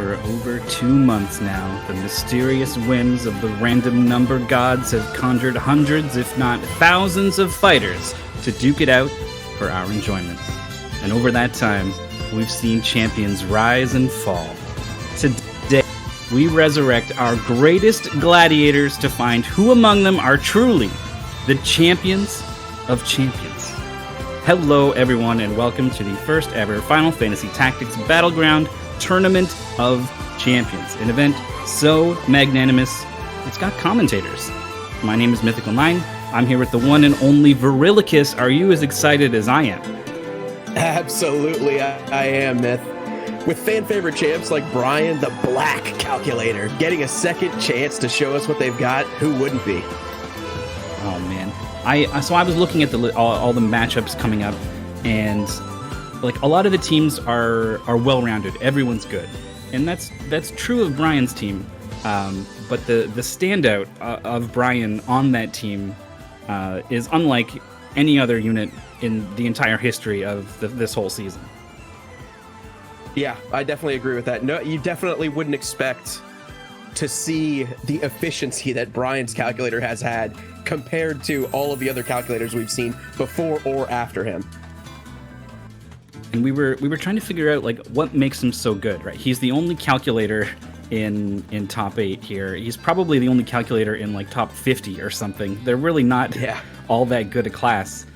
For over 2 months now, the mysterious whims of the random number gods have conjured hundreds, if not thousands, of fighters to duke it out for our enjoyment. And over that time, we've seen champions rise and fall. Today, we resurrect our greatest gladiators to find who among them are truly the champions of champions. Hello, everyone, and welcome to the first ever Final Fantasy Tactics Battleground Tournament of Champions, an event so magnanimous, it's got commentators. My name is Mythical9. I'm here with the one and only Virilicus. Are you as excited as I am? Absolutely, I am, Myth. With fan-favorite champs like Brian the Black Calculator getting a second chance to show us what they've got, who wouldn't be? Oh, man. I was looking at all the matchups coming up, and like a lot of the teams are well-rounded. Everyone's good, and that's true of Brian's team. But the standout of Brian on that team is unlike any other unit in the entire history of this whole season. Yeah, I definitely agree with that. No, you definitely wouldn't expect to see the efficiency that Brian's calculator has had compared to all of the other calculators we've seen before or after him. And we were trying to figure out like what makes him so good, right? He's the only calculator in top 8 here. He's probably the only calculator in like top 50 or something. They're really not all that good a class.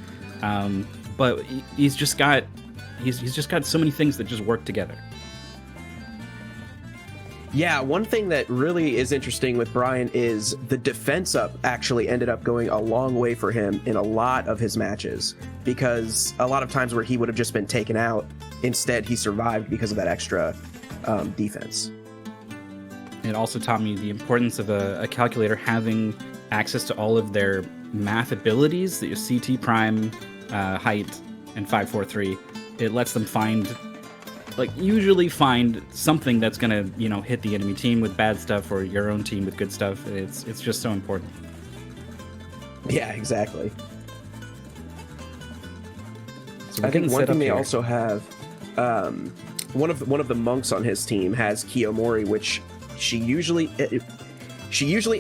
But he's just got so many things that just work together. Yeah, one thing that really is interesting with Brian is the defense up actually ended up going a long way for him in a lot of his matches, because a lot of times where he would have just been taken out, instead he survived because of that extra defense. It also taught me the importance of a calculator having access to all of their math abilities, the CT prime, height, and 543. It lets them usually find something that's gonna, hit the enemy team with bad stuff or your own team with good stuff. It's just so important. Yeah, exactly. So I think one thing they also have, one of the monks on his team has Kiyomori, which she usually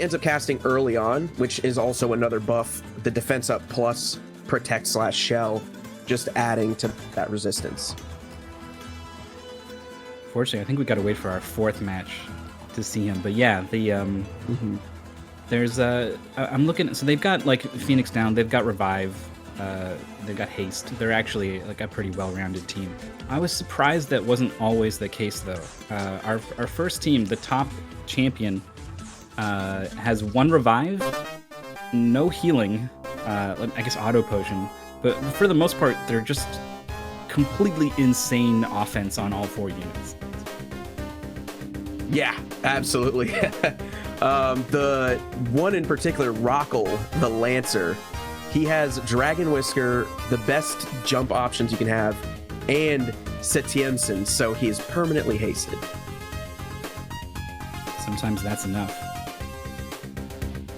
ends up casting early on, which is also another buff. The defense up plus protect/shell, just adding to that resistance. Fortunately, I think we got to wait for our 4th match to see him. But yeah, there's I'm looking. So they've got like Phoenix down. They've got Revive. They've got Haste. They're actually like a pretty well-rounded team. I was surprised that wasn't always the case though. Our first team, the top champion, has 1 Revive, no healing. I guess auto potion. But for the most part, they're just completely insane offense on all 4 units. Yeah, absolutely. The one in particular, Rockle, the Lancer, he has Dragon Whisker, the best jump options you can have, and Setiensen, so he is permanently hasted. Sometimes that's enough.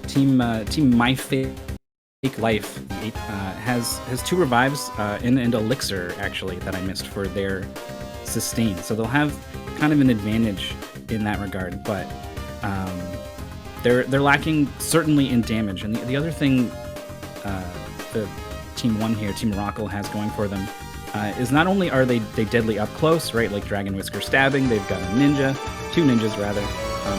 Team My Fake Life has 2 revives and elixir actually that I missed for their sustain, so they'll have kind of an advantage in that regard. But they're lacking certainly in damage. And the other thing the Team 1 here, Team Rockle, has going for them is not only are they deadly up close, right, like Dragon Whisker stabbing, they've got a ninja, 2 ninjas rather.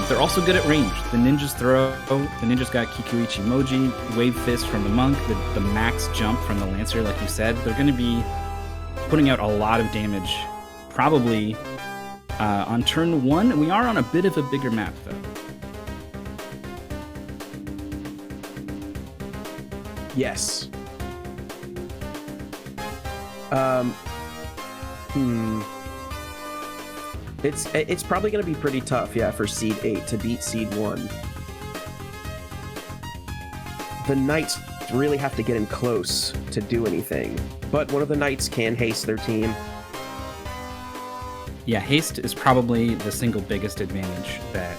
They're also good at range. The ninjas throw, the ninjas got Kikuichi Moji, Wave Fist from the monk, the max jump from the Lancer, like you said. They're going to be putting out a lot of damage, probably on turn 1. We are on a bit of a bigger map, though. Yes. It's probably going to be pretty tough, yeah, for Seed 8 to beat Seed 1. The Knights really have to get in close to do anything, but one of the Knights can haste their team. Yeah, haste is probably the single biggest advantage that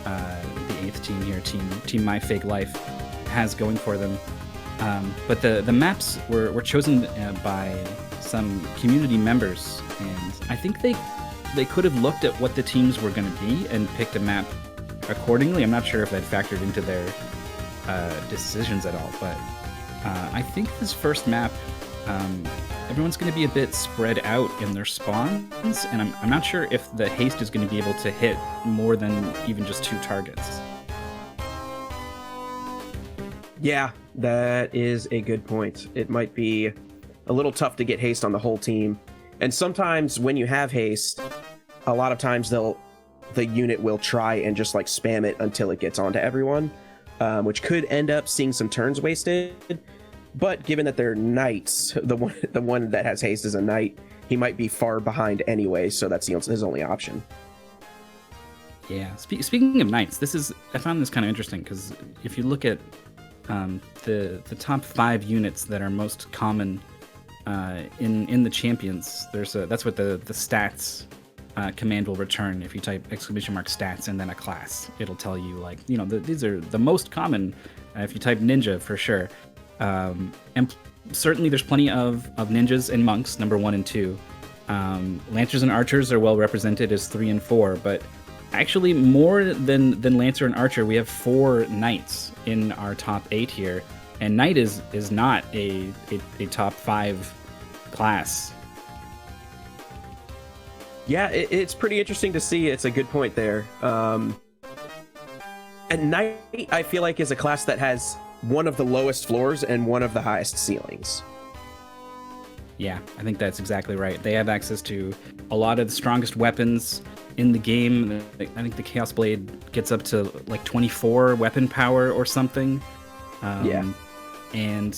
the 8th team here, Team My Fake Life, has going for them. But the maps were chosen by some community members, and I think they they could have looked at what the teams were going to be and picked a map accordingly. I'm not sure if that factored into their decisions at all, but I think this first map, everyone's going to be a bit spread out in their spawns, and I'm not sure if the haste is going to be able to hit more than even just 2 targets. Yeah, that is a good point. It might be a little tough to get haste on the whole team. And sometimes when you have haste, a lot of times the unit will try and just like spam it until it gets onto everyone, which could end up seeing some turns wasted. But given that they're knights, the one that has haste is a knight, he might be far behind anyway, so that's his only option. Yeah, speaking of knights, I found this kind of interesting, because if you look at the top 5 units that are most common in the champions, that's what the stats command will return. If you type !stats and then a class, it'll tell you, like, these are the most common. If you type ninja, for sure. And certainly there's plenty of ninjas and monks, number 1 and 2. Lancers and archers are well represented as 3 and 4, but actually more than lancer and archer, we have 4 knights in our top 8 here, and knight is not a top 5 class. Yeah, it's pretty interesting to see. It's a good point there. And knight, I feel like, is a class that has one of the lowest floors and one of the highest ceilings. Yeah, I think that's exactly right. They have access to a lot of the strongest weapons in the game. I think the Chaos Blade gets up to like 24 weapon power or something. And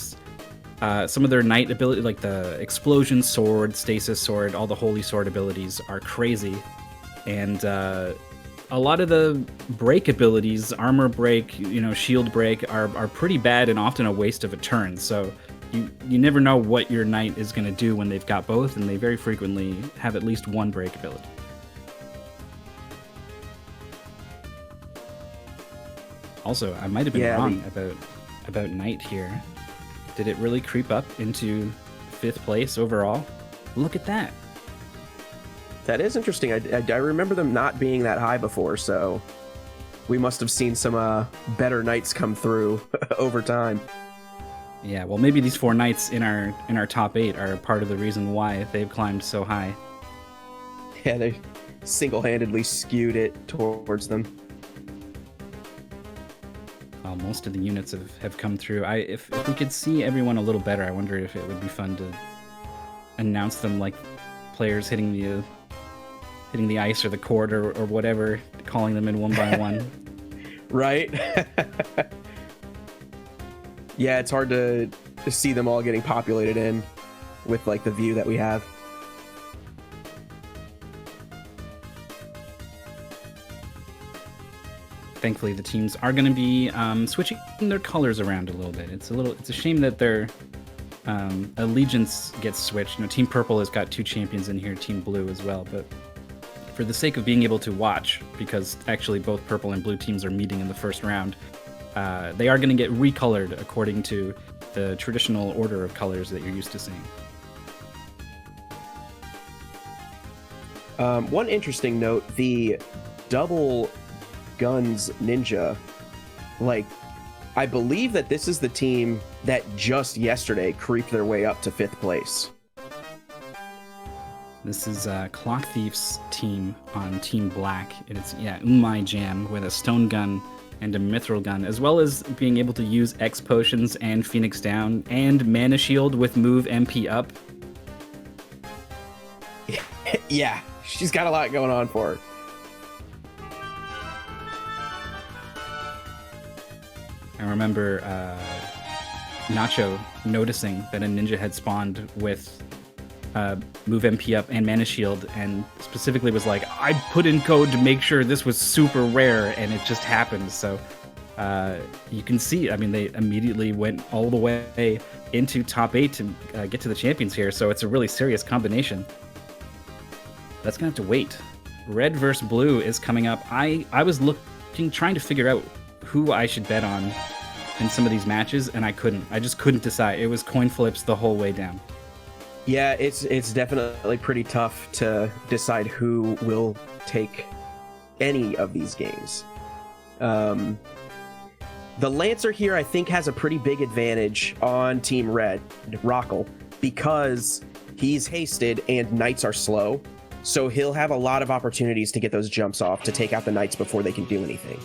some of their knight ability, like the explosion sword, stasis sword, all the holy sword abilities are crazy. And a lot of the break abilities, armor break, shield break, are pretty bad and often a waste of a turn. So you never know what your knight is going to do when they've got both, and they very frequently have at least one break ability. Also, I might have been wrong about knight here. Did it really creep up into 5th place overall? Look at that. That is interesting. I remember them not being that high before, so we must have seen some better knights come through over time. Yeah, well, maybe these 4 knights in our top 8 are part of the reason why they've climbed so high. Yeah, they single-handedly skewed it towards them. Well, most of the units have come through. If we could see everyone a little better, I wonder if it would be fun to announce them like players hitting the ice or the court or whatever, calling them in one by one. Right? Yeah, it's hard to see them all getting populated in with like the view that we have. Thankfully, the teams are going to be switching their colors around a little bit. It's a shame that their allegiance gets switched. Team Purple has got 2 champions in here, Team Blue as well, but for the sake of being able to watch, because actually both Purple and Blue teams are meeting in the first round, they are going to get recolored according to the traditional order of colors that you're used to seeing. One interesting note, the double guns ninja, like, I believe that this is the team that just yesterday creeped their way up to 5th place. This is Clock Thief's team on Team Black, and it's Umai Jam with a stone gun and a mithril gun, as well as being able to use X potions and Phoenix Down and Mana Shield with move MP up. Yeah, she's got a lot going on for her. I remember Nacho noticing that a ninja had spawned with move MP up and Mana Shield, and specifically was like, I put in code to make sure this was super rare, and it just happened. So you can see, I mean, they immediately went all the way into top 8 to get to the champions here, so it's a really serious combination. That's gonna have to wait. Red versus Blue is coming up. I was trying to figure out who I should bet on in some of these matches, and I just couldn't decide. It was coin flips the whole way down. Yeah, it's definitely pretty tough to decide who will take any of these games. The Lancer here, I think, has a pretty big advantage on Team Red, Rockle, because he's hasted and Knights are slow. So he'll have a lot of opportunities to get those jumps off to take out the Knights before they can do anything.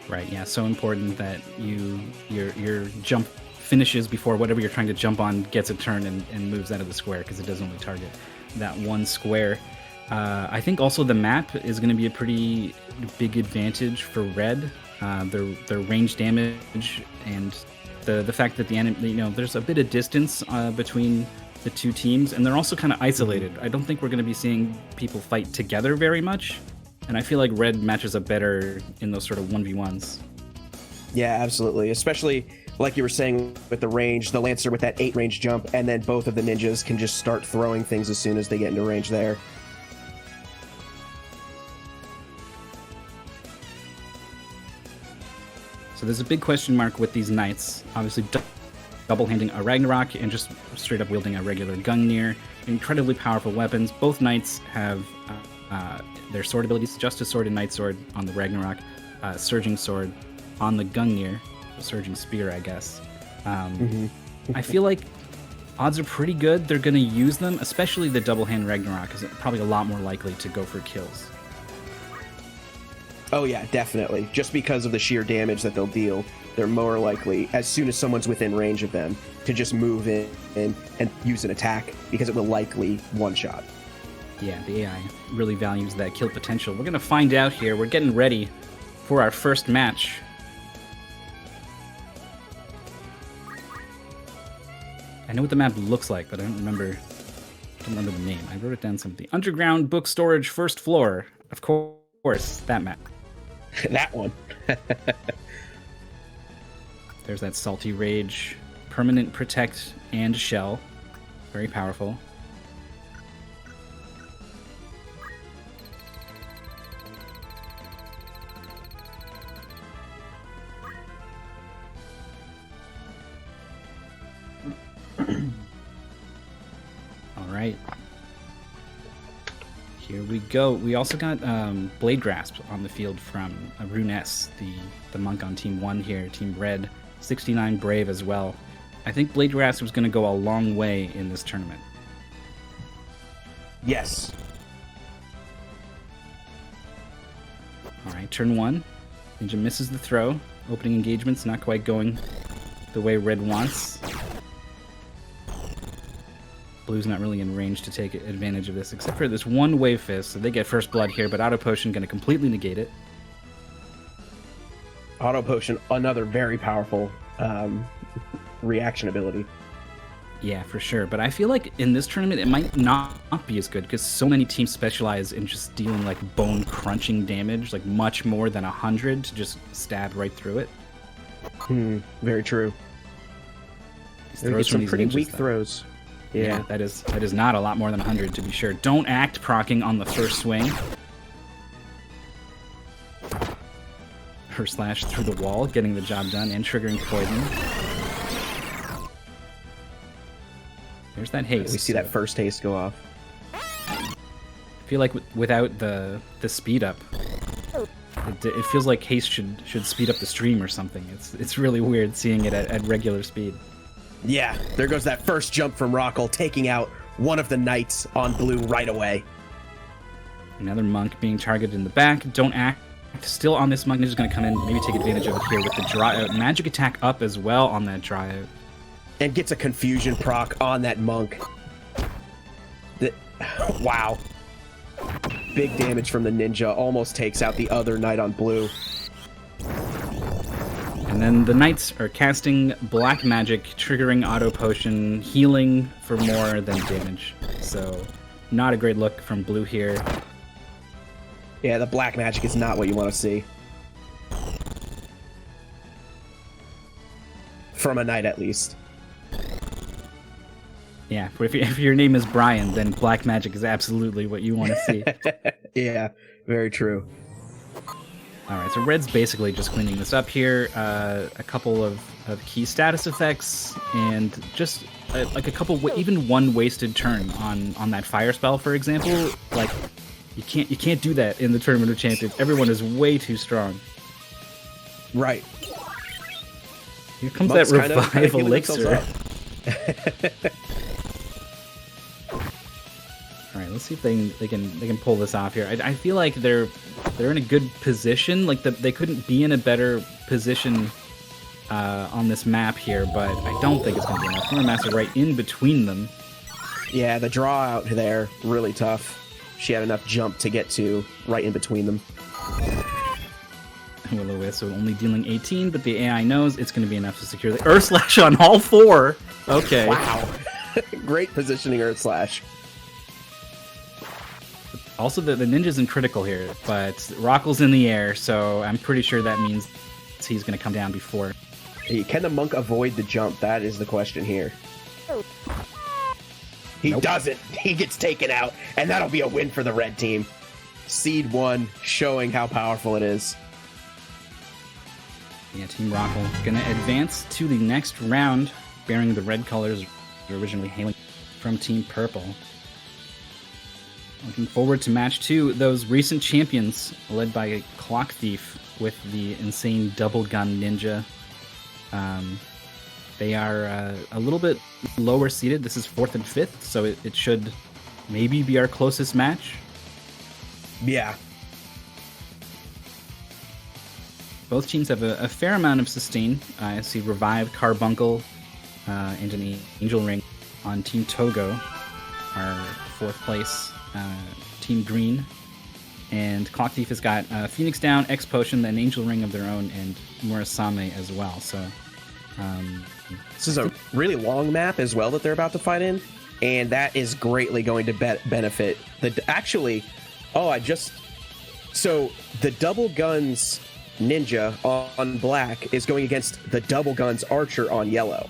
Right, yeah, so important that your jump finishes before whatever you're trying to jump on gets a turn and moves out of the square, because it does only target that one square. I think also the map is going to be a pretty big advantage for Red. Their range damage and the fact that there's a bit of distance between the two teams, and they're also kind of isolated. I don't think we're going to be seeing people fight together very much, and I feel like Red matches up better in those sort of 1v1s. Yeah, absolutely. Especially, like you were saying, with the range, the Lancer with that 8 range jump, and then both of the ninjas can just start throwing things as soon as they get into range there. So there's a big question mark with these knights. Obviously, double-handing a Ragnarok and just straight up wielding a regular Gungnir. Incredibly powerful weapons. Both knights have their sword abilities: Justice Sword and Knight Sword on the Ragnarok, Surging Sword on the Gungnir, Surging Spear, I guess. I feel like odds are pretty good they're going to use them, especially the double-hand Ragnarok, is probably a lot more likely to go for kills. Oh yeah, definitely. Just because of the sheer damage that they'll deal, they're more likely, as soon as someone's within range of them, to just move in and use an attack, because it will likely one-shot. Yeah, the AI really values that kill potential. We're going to find out here. We're getting ready for our first match. I know what the map looks like, but I don't remember the name. I wrote it down something. Underground Book Storage, first floor. Of course, that map. That one. There's that Salty Rage, Permanent Protect, and Shell. Very powerful. All right. Here we go. We also got Blade Grasp on the field from Runes, the monk on Team 1 here, Team Red. 69 Brave as well. I think Blade Grasp was going to go a long way in this tournament. Yes. All right, turn 1. Ninja misses the throw. Opening engagement's not quite going the way Red wants. Blue's not really in range to take advantage of this, except for this one Wave Fist, so they get first blood here, but Auto Potion going to completely negate it. Auto Potion, another very powerful reaction ability. Yeah, for sure. But I feel like in this tournament, it might not be as good, because so many teams specialize in just dealing like bone-crunching damage, like much more than 100 to just stab right through it. Very true. It's some pretty weak throws. Yeah, that is not a lot more than 100, to be sure. Don't act proccing on the first swing. Her slash through the wall, getting the job done and triggering poison. There's that haste. We see that first haste go off. I feel like without the speed up, it feels like haste should speed up the stream or something. It's really weird seeing it at regular speed. Yeah, there goes that first jump from Rockle, taking out one of the knights on blue right away. Another monk being targeted in the back. Don't act. Still on this monk. Ninja's going to come in, maybe take advantage of it here with the dry magic attack up as well on that dry out. And gets a confusion proc on that monk. Wow. Big damage from the ninja. Almost takes out the other knight on blue. And then the knights are casting black magic, triggering auto potion, healing for more than damage. So not a great look from blue here. Yeah, the black magic is not what you want to see. From a knight, at least. Yeah, if your name is Brian, then black magic is absolutely what you want to see. Yeah, very true. All right, so Red's basically just cleaning this up here. A couple of key status effects and just like a couple, even one wasted turn on that fire spell, for example, like you can't do that in the Tournament of Champions. Everyone is way too strong. Right. Here comes that revive elixir. All right, let's see if they can pull this off here. I feel like they're in a good position. Like they couldn't be in a better position on this map here, but I don't think it's going to be enough. Humor Master right in between them. Yeah, the draw out there really tough. She had enough jump to get to right in between them. Will-O-Wisp, so only dealing 18, but the AI knows it's going to be enough to secure the Earth Slash on all 4. Okay. Wow. Great positioning Earth Slash. Also, the ninja's in critical here, but Rockle's in the air, so I'm pretty sure that means he's going to come down before. Hey, can the monk avoid the jump? That is the question here. He doesn't. He gets taken out, and that'll be a win for the red team. Seed 1, showing how powerful it is. Yeah, Team Rockle gonna advance to the next round, bearing the red colors originally hailing from Team Purple. Looking forward to match 2. Those recent champions, led by Clock Thief with the insane double gun ninja. They are a little bit lower seeded. This is 4th and 5th, so it should maybe be our closest match. Yeah. Both teams have a fair amount of sustain. I see Revive, Carbuncle, and an Angel Ring on Team Togo, our 4th place Team Green. And Clock Thief has got Phoenix Down, X Potion, an Angel Ring of their own, and Murasame as well. So this is a really long map as well that they're about to fight in, and that is greatly going to benefit the so the double guns ninja on black is going against the double guns archer on yellow.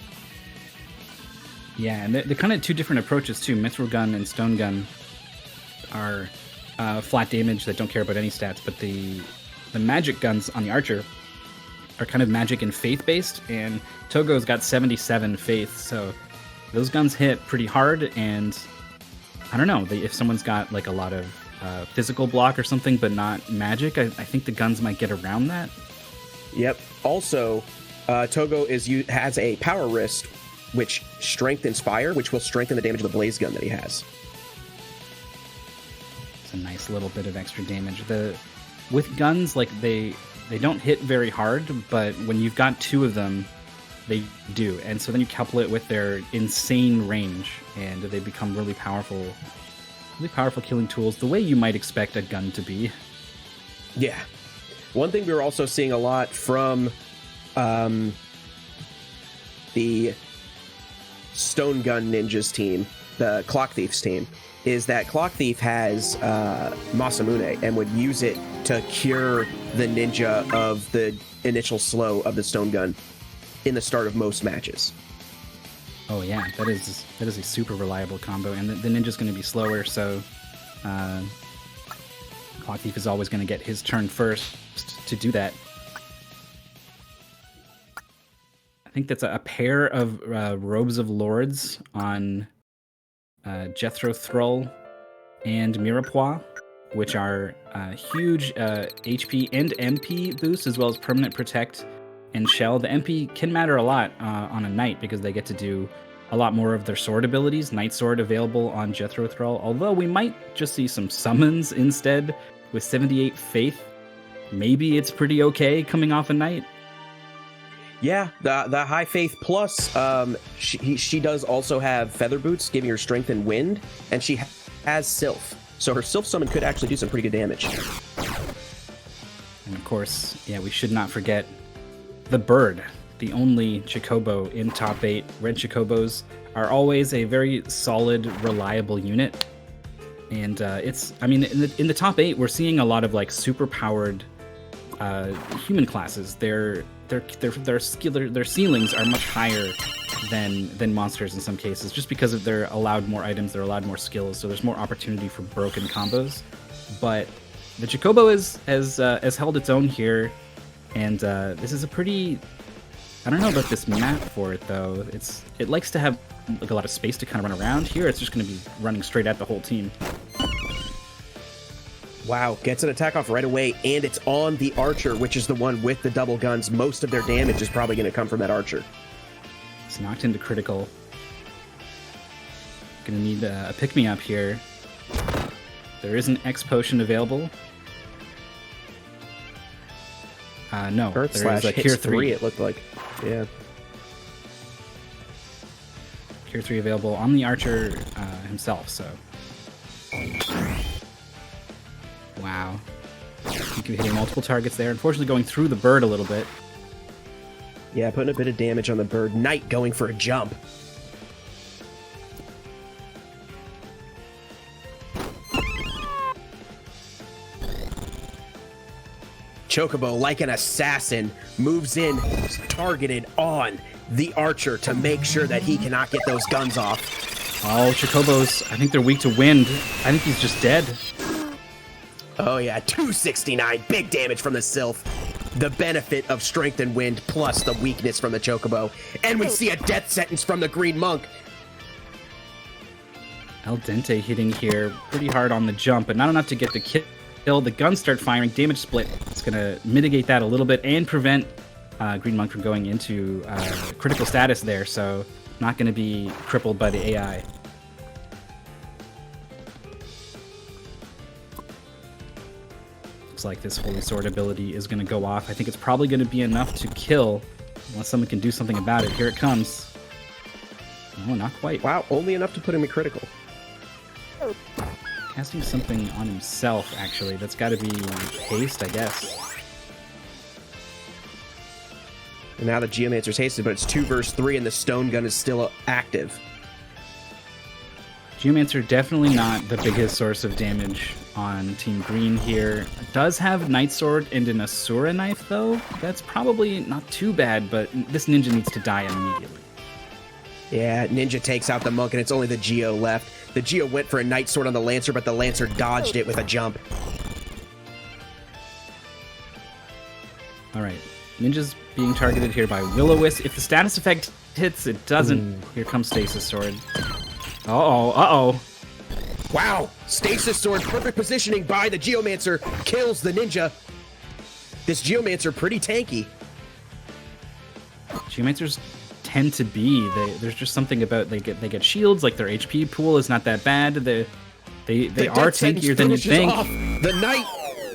Yeah, and they're kind of 2 different approaches too. Mithril Gun and Stone Gun are flat damage that don't care about any stats, but the magic guns on the archer are kind of magic and faith based, and Togo's got 77 faith, so those guns hit pretty hard. And I don't know, if someone's got like a lot of physical block or something but not magic, I think the guns might get around that. Yep. Also, Togo has a power wrist which strengthens fire, which will strengthen the damage of the blaze gun that he has. It's a nice little bit of extra damage. With guns, like they don't hit very hard, but when you've got 2 of them, they do. And so then you couple it with their insane range, and they become really powerful killing tools, the way you might expect a gun to be. Yeah. One thing we were also seeing a lot from the Stone Gun Ninjas team, the Clock Thieves team, is that Clock Thief has Masamune and would use it to cure the ninja of the initial slow of the Stone Gun in the start of most matches. Oh yeah, that is a super reliable combo, and the ninja's going to be slower, so Clock Thief is always going to get his turn first to do that. I think that's a pair of Robes of Lords on Jethro Thrall and Mirepoix, which are huge HP and MP boosts, as well as permanent protect and shell. The MP can matter a lot on a knight, because they get to do a lot more of their sword abilities. Knight Sword available on Jethro Thrall, although we might just see some summons instead with 78 faith. Maybe it's pretty okay coming off a knight. Yeah, the high faith plus, she does also have feather boots, giving her strength and wind, and she has Sylph. So her Sylph summon could actually do some pretty good damage. And of course, yeah, we should not forget the bird, the only Chocobo in top 8. Red Chocobos are always a very solid, reliable unit. And in the top 8, we're seeing a lot of like super powered human classes. Their ceilings are much higher than monsters in some cases, just because they're allowed more items, they're allowed more skills, so there's more opportunity for broken combos. But the Chocobo has held its own here, and this is a pretty... I don't know about this map for it though. It likes to have like a lot of space to kind of run around. Here, it's just going to be running straight at the whole team. Wow, gets an attack off right away, and it's on the archer, which is the one with the double guns. Most of their damage is probably going to come from that archer. It's knocked into critical. Gonna need a pick-me-up here. There is an X potion available. No, Earth there slash is a hits Cure 3, it looked like. Yeah. Cure 3 available on the archer himself, so... Wow. You can be hitting multiple targets there. Unfortunately, going through the bird a little bit. Yeah, putting a bit of damage on the bird. Knight going for a jump. Chocobo, like an assassin, moves in, targeted on the archer to make sure that he cannot get those guns off. Oh, Chocobos, I think they're weak to wind. I think he's just dead. Oh yeah, 269, big damage from the Sylph. The benefit of strength and wind plus the weakness from the Chocobo. And we see a death sentence from the Green Monk. El Dente hitting here pretty hard on the jump, but not enough to get the kill. The guns start firing, damage split. It's going to mitigate that a little bit and prevent Green Monk from going into critical status there, so not going to be crippled by the AI. Looks like this Holy Sword ability is going to go off. I think it's probably going to be enough to kill, unless someone can do something about it. Here it comes. Oh, not quite. Wow, only enough to put him in critical. Casting something on himself, actually. That's got to be haste, I guess. And now the Geomancer's hasted, but it's 2 versus 3, and the stone gun is still active. Geomancer definitely not the biggest source of damage on Team Green here. Does have Night Sword and an Asura Knife, though. That's probably not too bad, but this ninja needs to die immediately. Yeah, Ninja takes out the monk, and it's only the Geo left. The Geo went for a Night Sword on the Lancer, but the Lancer dodged it with a jump. All right. Ninja's being targeted here by Will-O-Wisp. If the status effect hits, it doesn't. Ooh. Here comes Stasis Sword. Uh-oh, uh-oh. Wow, Stasis Sword, perfect positioning by the Geomancer, kills the Ninja. This Geomancer pretty tanky. Geomancers tend to be. There's just something about they get shields, like their HP pool is not that bad. They are tankier than you think. Off the Knight.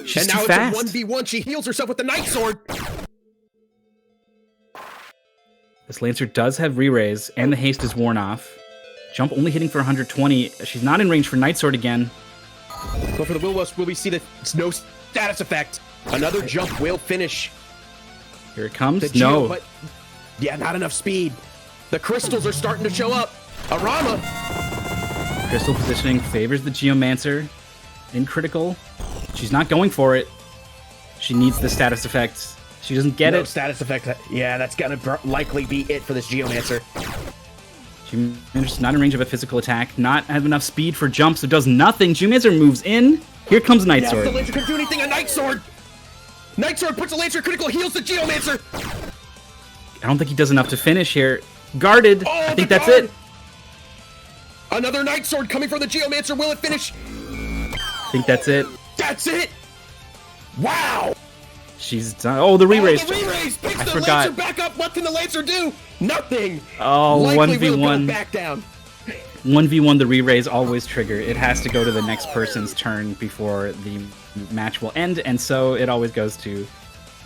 She's and now too fast. It's a 1v1. She heals herself with the Night Sword. This Lancer does have re-raise, and the haste is worn off. Jump only hitting for 120. She's not in range for Night Sword again. Go for the Will-O-Wisp. Will we see the no status effect? Another jump will finish. Here it comes. Geo, but yeah, not enough speed. The crystals are starting to show up. Arama. Crystal positioning favors the Geomancer. In critical. She's not going for it. She needs the status effect. She doesn't get it. Status effect. Yeah, that's gonna likely be it for this Geomancer. Geomancer's not in range of a physical attack. Not have enough speed for jump, so does nothing. Geomancer moves in. Here comes Night Sword. The Lancer can do anything. A Night Sword. Night Sword puts the Lancer critical, heals the Geomancer. I don't think he does enough to finish here. Guarded. Oh, I think that's it. Another Night Sword coming from the Geomancer. Will it finish? I think that's it. That's it. Wow. She's done. Oh, the re-raise. Oh, the re-raise picks I the forgot. Lancer back up. What can the Lancer do? Nothing. Oh, likely 1v1. Back down. 1v1, the re-raise always trigger. It has to go to the next person's turn before the match will end, and so it always goes to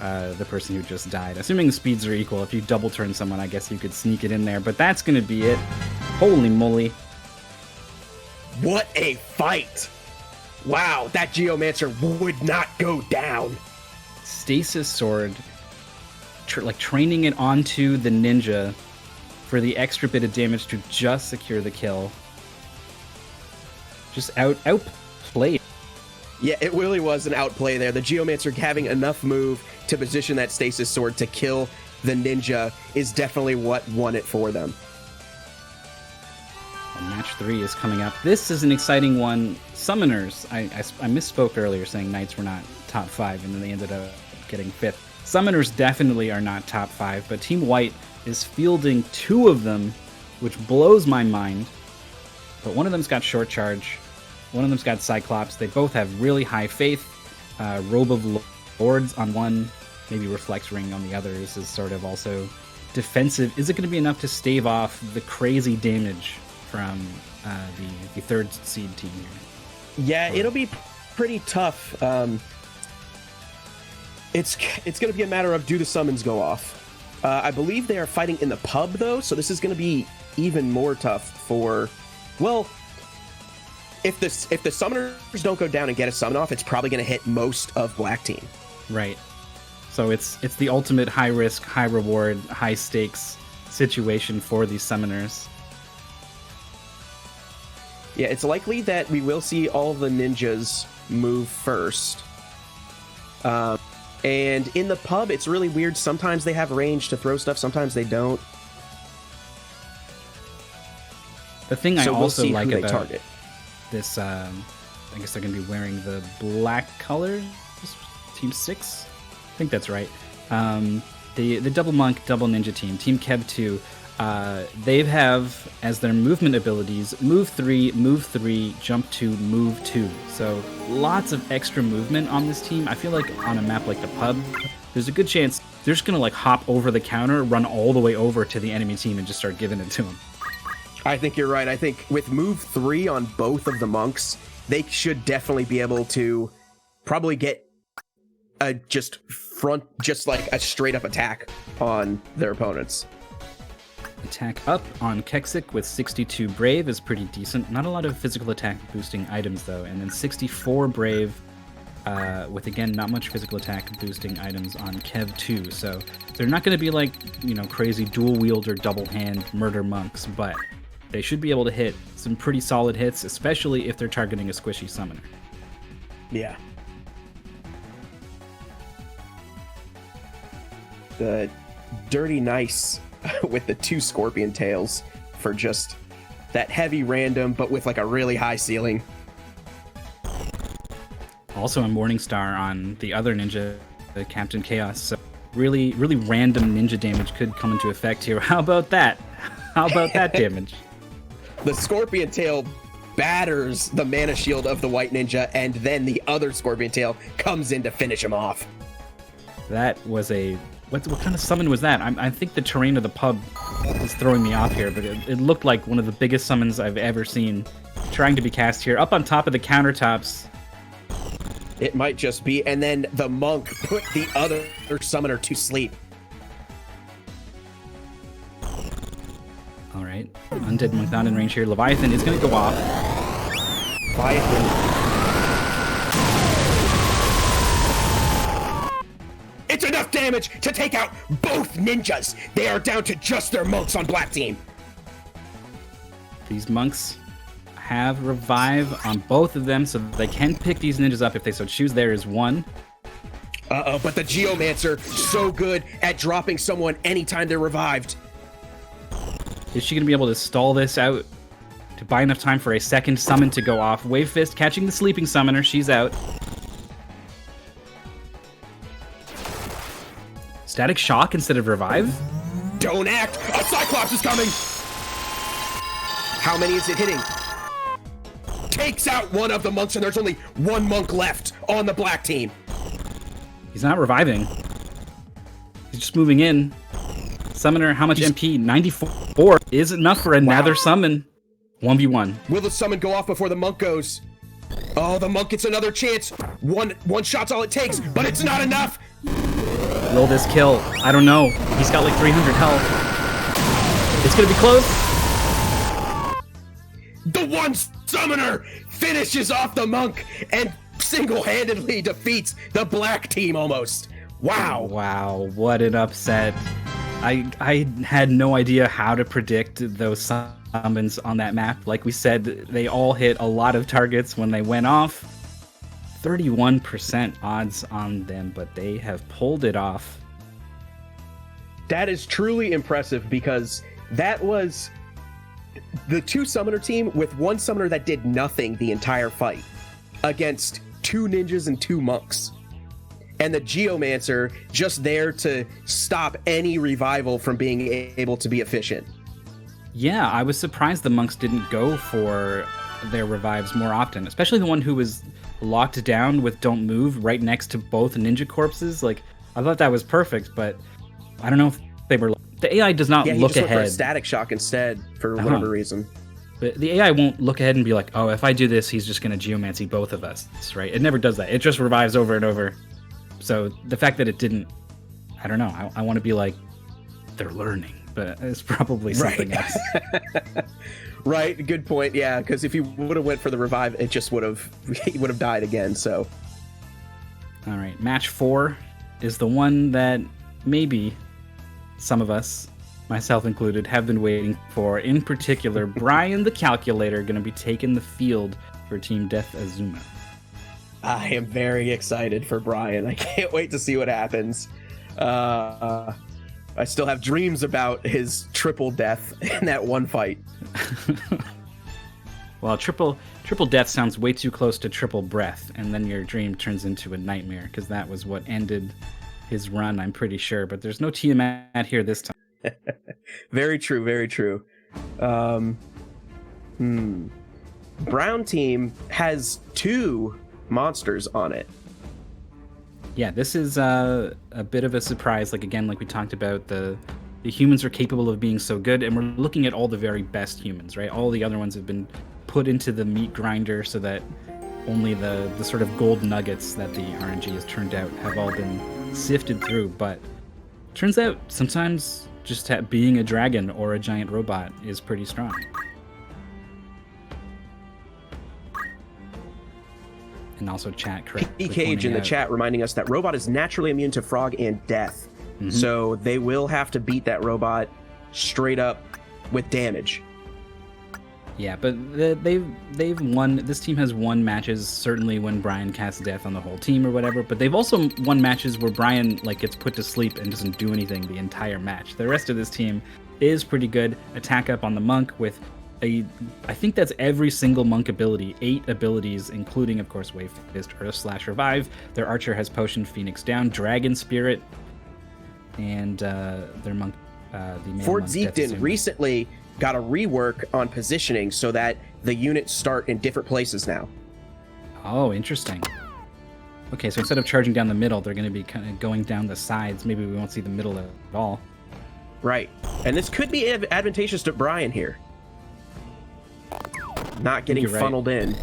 the person who just died. Assuming the speeds are equal, if you double turn someone, I guess you could sneak it in there, but that's going to be it. Holy moly. What a fight. Wow, that Geomancer would not go down. Stasis Sword, training it onto the ninja for the extra bit of damage to just secure the kill. Just outplayed. Yeah, it really was an outplay there. The Geomancer having enough move to position that Stasis Sword to kill the ninja is definitely what won it for them. Well, match 3 is coming up. This is an exciting one. Summoners. I misspoke earlier saying Knights were not top 5, and then they ended up getting 5th. Summoners definitely are not top 5, but Team White is fielding 2 of them which blows my mind. But one of them's got Short Charge, one of them's got Cyclops. They both have really high faith. Robe of Lords on one, maybe Reflex Ring on the others is sort of also defensive. Is it going to be enough to stave off the crazy damage from the third seed team here? Yeah, it'll be pretty tough. It's going to be a matter of, do the summons go off? I believe they are fighting in the pub, though, so this is going to be even more tough for... Well, if the summoners don't go down and get a summon off, it's probably going to hit most of Black Team. Right. So it's the ultimate high risk, high reward, high stakes situation for these summoners. Yeah, it's likely that we will see all the ninjas move first. And in the pub, it's really weird. Sometimes they have range to throw stuff, sometimes they don't. The thing I also like about target. This, I guess they're going to be wearing the black colors. Team 6? I think that's right. The Double Monk, Double Ninja team, Team Kev 2, they have as their movement abilities move 3, jump 2, move 2. So lots of extra movement on this team. I feel like on a map like the pub, there's a good chance they're just going to like hop over the counter, run all the way over to the enemy team and just start giving it to them. I think you're right. I think with move 3 on both of the monks, they should definitely be able to probably get just like a straight up attack on their opponents. Attack up on Kexic with 62 Brave is pretty decent. Not a lot of physical attack boosting items though. And then 64 Brave with, again, not much physical attack boosting items on Kev 2. So they're not going to be like, crazy dual wield or double hand murder monks, but they should be able to hit some pretty solid hits, especially if they're targeting a squishy summoner. Yeah. The Dirty Nice with the 2 Scorpion Tails for just that heavy random, but with like a really high ceiling. Also a Morningstar on the other ninja, the Captain Chaos. So really, really random ninja damage could come into effect here. How about that? How about that damage? The Scorpion Tail batters the mana shield of the White Ninja, and then the other Scorpion Tail comes in to finish him off. That was a... What kind of summon was that? I think the terrain of the pub is throwing me off here, but it looked like one of the biggest summons I've ever seen trying to be cast here. Up on top of the countertops. It might just be, and then the monk put the other summoner to sleep. All right. Undead Monk not in range here. Leviathan is going to go off. Leviathan. It's enough damage to take out both ninjas. They are down to just their monks on Black Team. These monks have revive on both of them, so they can pick these ninjas up if they so choose. There is one. Uh-oh, but the Geomancer, so good at dropping someone anytime they're revived. Is she going to be able to stall this out to buy enough time for a second summon to go off? Wave Fist catching the sleeping summoner. She's out. Static Shock instead of revive? Don't act! A Cyclops is coming! How many is it hitting? Takes out one of the monks, and there's only one monk left on the Black Team. He's not reviving. He's just moving in. Summoner, how much MP? 94 is enough for another summon. 1v1. Will the summon go off before the monk goes? Oh, the monk gets another chance. One shot's all it takes, but it's not enough. Will this kill? I don't know. He's got like 300 health. It's gonna be close. The one summoner finishes off the monk and single-handedly defeats the Black Team almost. Wow. Wow, what an upset. I had no idea how to predict those summons on that map. Like we said, they all hit a lot of targets when they went off. 31% odds on them, but they have pulled it off. That is truly impressive because that was the 2 summoner team with one summoner that did nothing the entire fight against 2 ninjas and 2 monks. And the Geomancer just there to stop any revival from being able to be efficient. Yeah, I was surprised the monks didn't go for their revives more often, especially the one who was locked down with don't move right next to both ninja corpses. Like, I thought that was perfect, but I don't know if they were... The AI does not Yeah, he look just went ahead. for a static shock instead for whatever reason. But the AI won't look ahead and be like, oh, if I do this, he's just going to geomancy both of us, right? It never does that. It just revives over and over. So the fact that it didn't, I don't know. I want to be like, they're learning, but it's probably something else. Right, good point. Yeah, because if he would have went for the revive, it just he would have died again. So, all right, match 4 is the one that maybe some of us, myself included, have been waiting for. In particular, Brian the Calculator going to be taking the field for Team Death Azuma. I am very excited for Brian. I can't wait to see what happens. I still have dreams about his triple death in that one fight. Well, triple death sounds way too close to triple breath, and then your dream turns into a nightmare, because that was what ended his run, I'm pretty sure. But there's no Tiamat here this time. Very true, very true. Brown team has 2 monsters on it. Yeah, this is a bit of a surprise. Like, again, like we talked about, the humans are capable of being so good, and we're looking at all the very best humans, right? All the other ones have been put into the meat grinder so that only the sort of gold nuggets that the RNG has turned out have all been sifted through. But turns out sometimes just being a dragon or a giant robot is pretty strong. And also chat correct. Cage in the chat reminding us that robot is naturally immune to frog and death. Mm-hmm. So they will have to beat that robot straight up with damage. Yeah, but they've won. This team has won matches, certainly when Brian casts death on the whole team or whatever, but they've also won matches where Brian gets put to sleep and doesn't do anything the entire match. The rest of this team is pretty good. Attack up on the monk with I think that's every single monk ability, 8 abilities, including, of course, Wave Fist, Earth Slash, Revive. Their archer has Potion, Phoenix Down, Dragon Spirit, and their monk, the main Fort monk, Zeekton recently got a rework on positioning so that the units start in different places now. Oh, interesting. Okay, so instead of charging down the middle, they're going to be kind of going down the sides. Maybe we won't see the middle at all. Right, and this could be advantageous to Brian here. Not getting funneled in.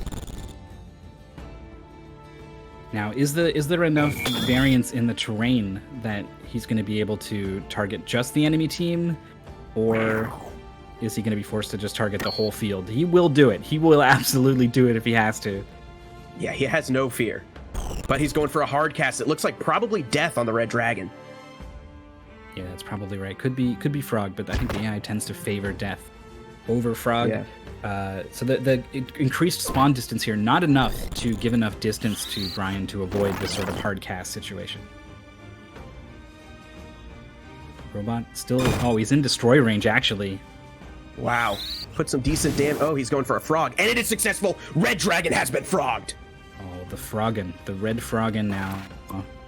Now, is there enough variance in the terrain that he's going to be able to target just the enemy team, or is he going to be forced to just target the whole field? He will do it. He will absolutely do it if he has to. Yeah, he has no fear. But he's going for a hard cast. It looks like probably death on the red dragon. Yeah, that's probably right. Could be frog, but I think the AI tends to favor death over frog. Yeah. So the increased spawn distance here, not enough to give enough distance to Brian to avoid this sort of hard cast situation. Robot still... Oh, he's in destroy range, actually. Wow. Put some decent damage. Oh, he's going for a frog. And it is successful. Red dragon has been frogged. Oh, the froggen. The red froggen now.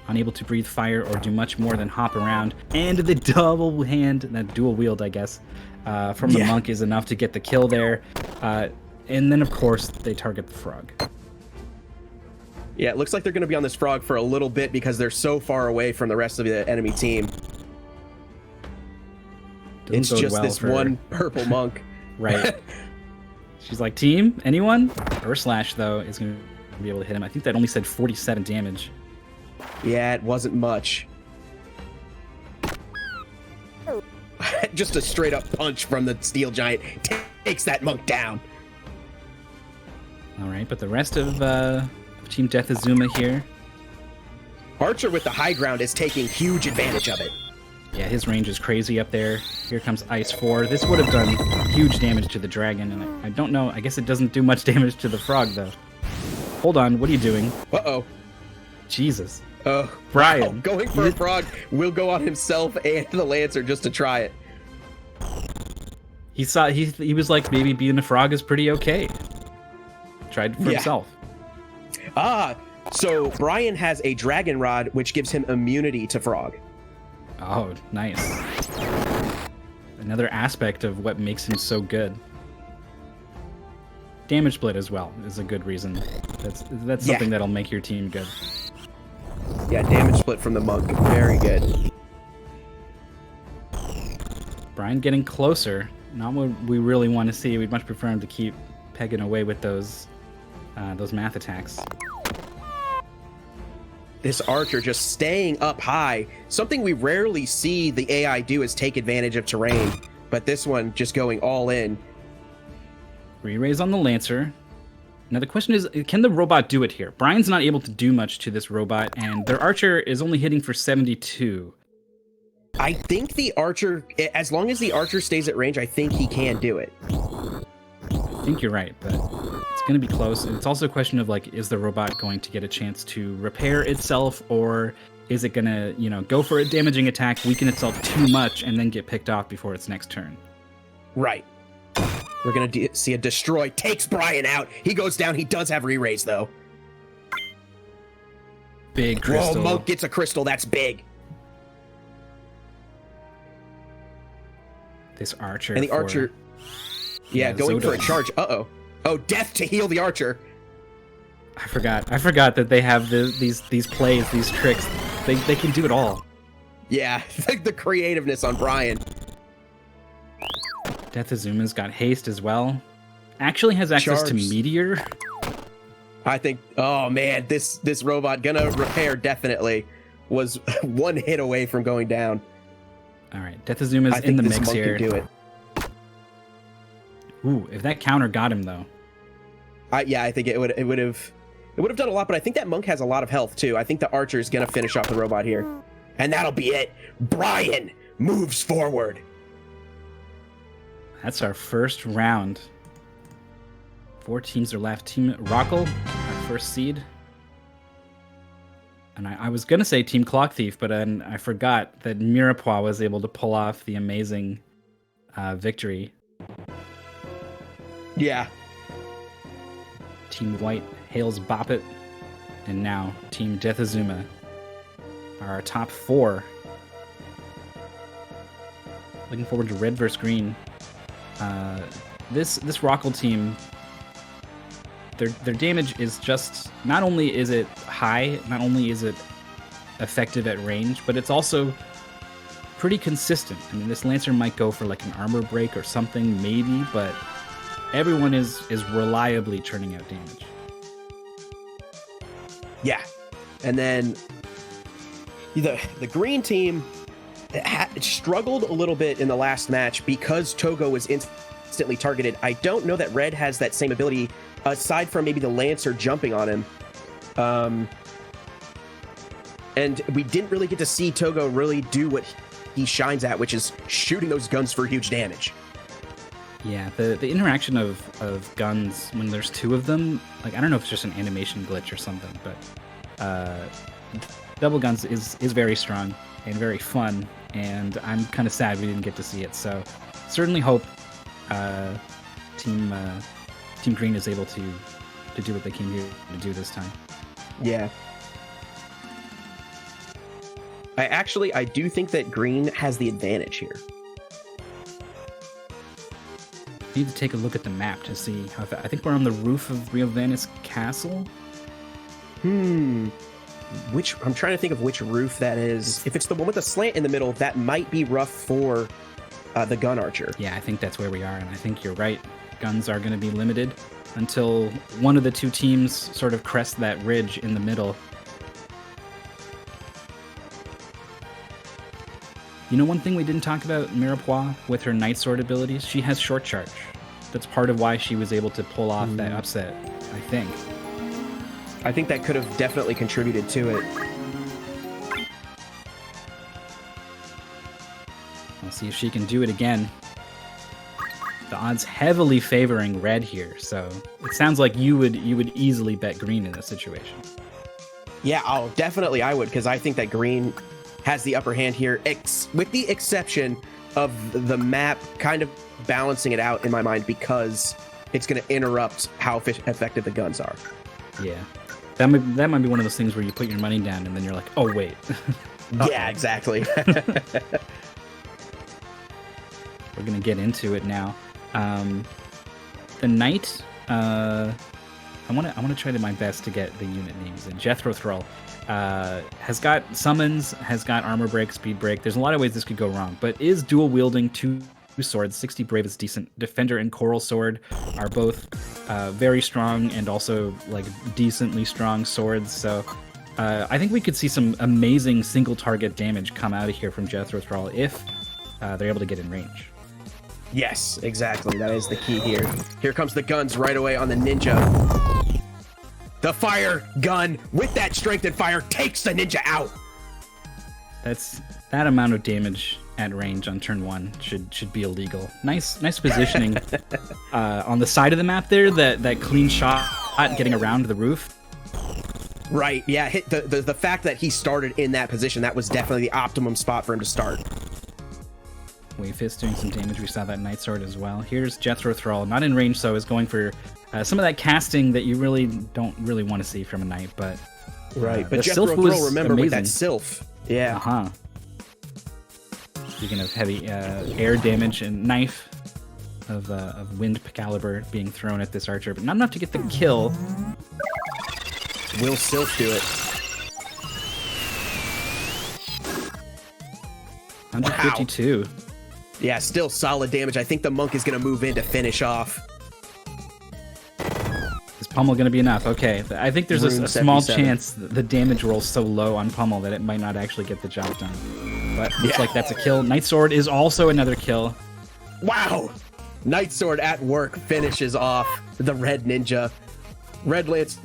Unable to breathe fire or do much more than hop around. And the double hand, that dual wield, I guess, from the monk is enough to get the kill there. And then, of course, they target the frog. Yeah, it looks like they're going to be on this frog for a little bit because they're so far away from the rest of the enemy team. It's just this one purple monk. Right. She's like, team, anyone? Earth Slash, though, is going to be able to hit him. I think that only said 47 damage. Yeah, it wasn't much. Just a straight up punch from the steel giant takes that monk down. All right, but the rest of Team Death Azuma here. Archer with the high ground is taking huge advantage of it. Yeah, his range is crazy up there. Here comes Ice 4. This would have done huge damage to the dragon, and I don't know. I guess it doesn't do much damage to the frog, though. Hold on, what are you doing? Uh-oh. Jesus. Brian. Wow, going for a frog will go on himself and the Lancer just to try it. He was like, maybe being a frog is pretty okay. Tried for himself. So Brian has a dragon rod, which gives him immunity to frog. Oh, nice. Another aspect of what makes him so good. Damage split as well is a good reason. That's something that'll make your team good. Yeah, damage split from the monk. Very good. Brian getting closer. Not what we really want to see. We'd much prefer him to keep pegging away with those math attacks. This archer just staying up high. Something we rarely see the AI do is take advantage of terrain, but this one just going all in. Re-raise on the Lancer. Now the question is, can the robot do it here? Brian's not able to do much to this robot, and their archer is only hitting for 72. I think the archer, as long as the archer stays at range, I think he can do it. I think you're right, but it's going to be close. And it's also a question of, like, is the robot going to get a chance to repair itself, or is it going to, you know, go for a damaging attack, weaken itself too much, and then get picked off before its next turn? Right. We're going to see a destroy. Takes Brian out. He goes down. He does have re-raise, though. Big crystal. Whoa, Monk gets a crystal. That's big. This archer. And the archer... Yeah, going for a charge. Uh-oh. Oh, death to heal the archer. I forgot that they have these plays, these tricks. They can do it all. Yeah, the creativeness on Brian. Death Azuma's got haste as well. Actually has access to Meteor. I think, oh man, this robot gonna repair definitely. Was one hit away from going down. All right, Death Azuma's in the mix here. Can do it. Ooh, if that counter got him though. Yeah, I think it would have done a lot, but I think that monk has a lot of health too. I think the archer is gonna finish off the robot here, and that'll be it. Brian moves forward. That's our first round. 4 teams are left. Team Rockle, our first seed. And I was going to say Team Clock Thief, but then I forgot that Mirepoix was able to pull off the amazing victory. Yeah. Team White hails Bop It. And now Team Death Azuma are our top 4. Looking forward to red versus green. This Rockle team, their damage is just, not only is it high, not only is it effective at range, but it's also pretty consistent. I mean, this Lancer might go for like an armor break or something, maybe, but everyone is reliably churning out damage. Yeah. And then the green team struggled a little bit in the last match because Togo was instantly targeted. I don't know that red has that same ability, aside from maybe the Lancer jumping on him. And we didn't really get to see Togo really do what he shines at, which is shooting those guns for huge damage. Yeah, the interaction of guns when there's 2 of them, like, I don't know if it's just an animation glitch or something, but double guns is very strong and very fun, and I'm kind of sad we didn't get to see it. So certainly hope Team Green is able to do what they came here to do this time. Yeah. I do think that green has the advantage here. I need to take a look at the map to see how I think we're on the roof of Rio Vanis Castle. I'm trying to think of which roof that is. If it's the one with the slant in the middle, that might be rough for the gun archer. Yeah, I think that's where we are, and I think you're right. Guns are going to be limited until one of the 2 teams sort of crest that ridge in the middle. You know, one thing we didn't talk about Mirepoix with her Night Sword abilities, she has short charge. That's part of why she was able to pull off that upset, I think. I think that could have definitely contributed to it. We'll see if she can do it again. The odds heavily favoring red here, so it sounds like you would easily bet green in this situation. Yeah, definitely I would, because I think that green has the upper hand here, with the exception of the map kind of balancing it out in my mind, because it's going to interrupt how effective the guns are. Yeah. That might be one of those things where you put your money down and then you're like, oh, wait. Yeah, exactly. We're gonna get into it now. The knight. I wanna try to my best to get the unit names in. Jethro Thrall has got summons, has got armor break, speed break. There's a lot of ways this could go wrong, but is dual wielding two swords. 60 brave is decent. Defender and Coral Sword are both very strong and also like decently strong swords. So I think we could see some amazing single target damage come out of here from Jethro Thrall if they're able to get in range. Yes, exactly. That is the key here. Here comes the guns right away on the ninja. The fire gun with that strength and fire takes the ninja out. That amount of damage at range on turn 1 should be illegal. Nice positioning on the side of the map there. That clean shot getting around the roof. Right. Yeah. Hit the fact that he started in that position. That was definitely the optimum spot for him to start. Wave Fist doing some damage. We saw that Night Sword as well. Here's Jethro Thrall, not in range, so is going for some of that casting that you really don't want to see from a knight. But right. But Jethro Thrall, remember, amazing. With that Sylph. Yeah. Speaking of heavy air damage and knife of wind caliber being thrown at this archer, but not enough to get the kill. Will Sylph do it? 152. Wow. Yeah, still solid damage. I think the monk is going to move in to finish off. Is Pummel going to be enough? Okay. I think there's a small chance the damage roll's so low on Pummel that it might not actually get the job done. But looks like that's a kill. Night Sword is also another kill. Wow! Night Sword at work finishes off the Red Ninja. Red Lancer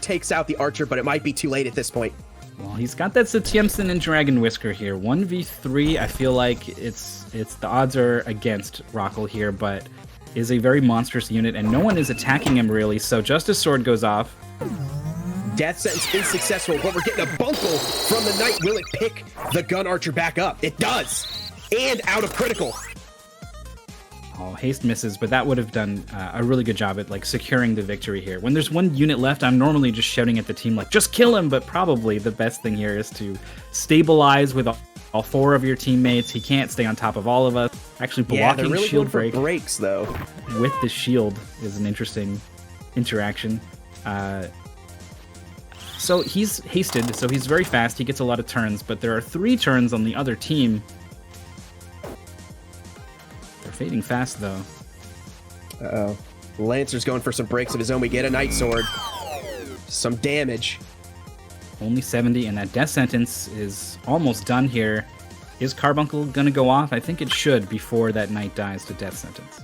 takes out the archer, but it might be too late at this point. Well, he's got that Satyamson and Dragon Whisker here. 1v3, I feel like it's the odds are against Rockle here, but is a very monstrous unit, and no one is attacking him really, so Justice Sword goes off. Death Sentence is successful, but we're getting a bunkle from the Knight. Will it pick the Gun Archer back up? It does! And out of critical. Oh, haste misses, but that would have done a really good job at like securing the victory here. When there's one unit left, I'm normally just shouting at the team like, just kill him, but probably the best thing here is to stabilize with all 4 of your teammates. He can't stay on top of all of us. Actually, blocking really shield break breaks though with the shield is an interesting interaction. So he's hasted, so he's very fast. He gets a lot of turns, but there are 3 turns on the other team. They're fading fast, though. Uh-oh. Lancer's going for some breaks of his own. We get a Night Sword. Some damage. Only 70, and that Death Sentence is almost done here. Is Carbuncle going to go off? I think it should before that Knight dies to Death Sentence.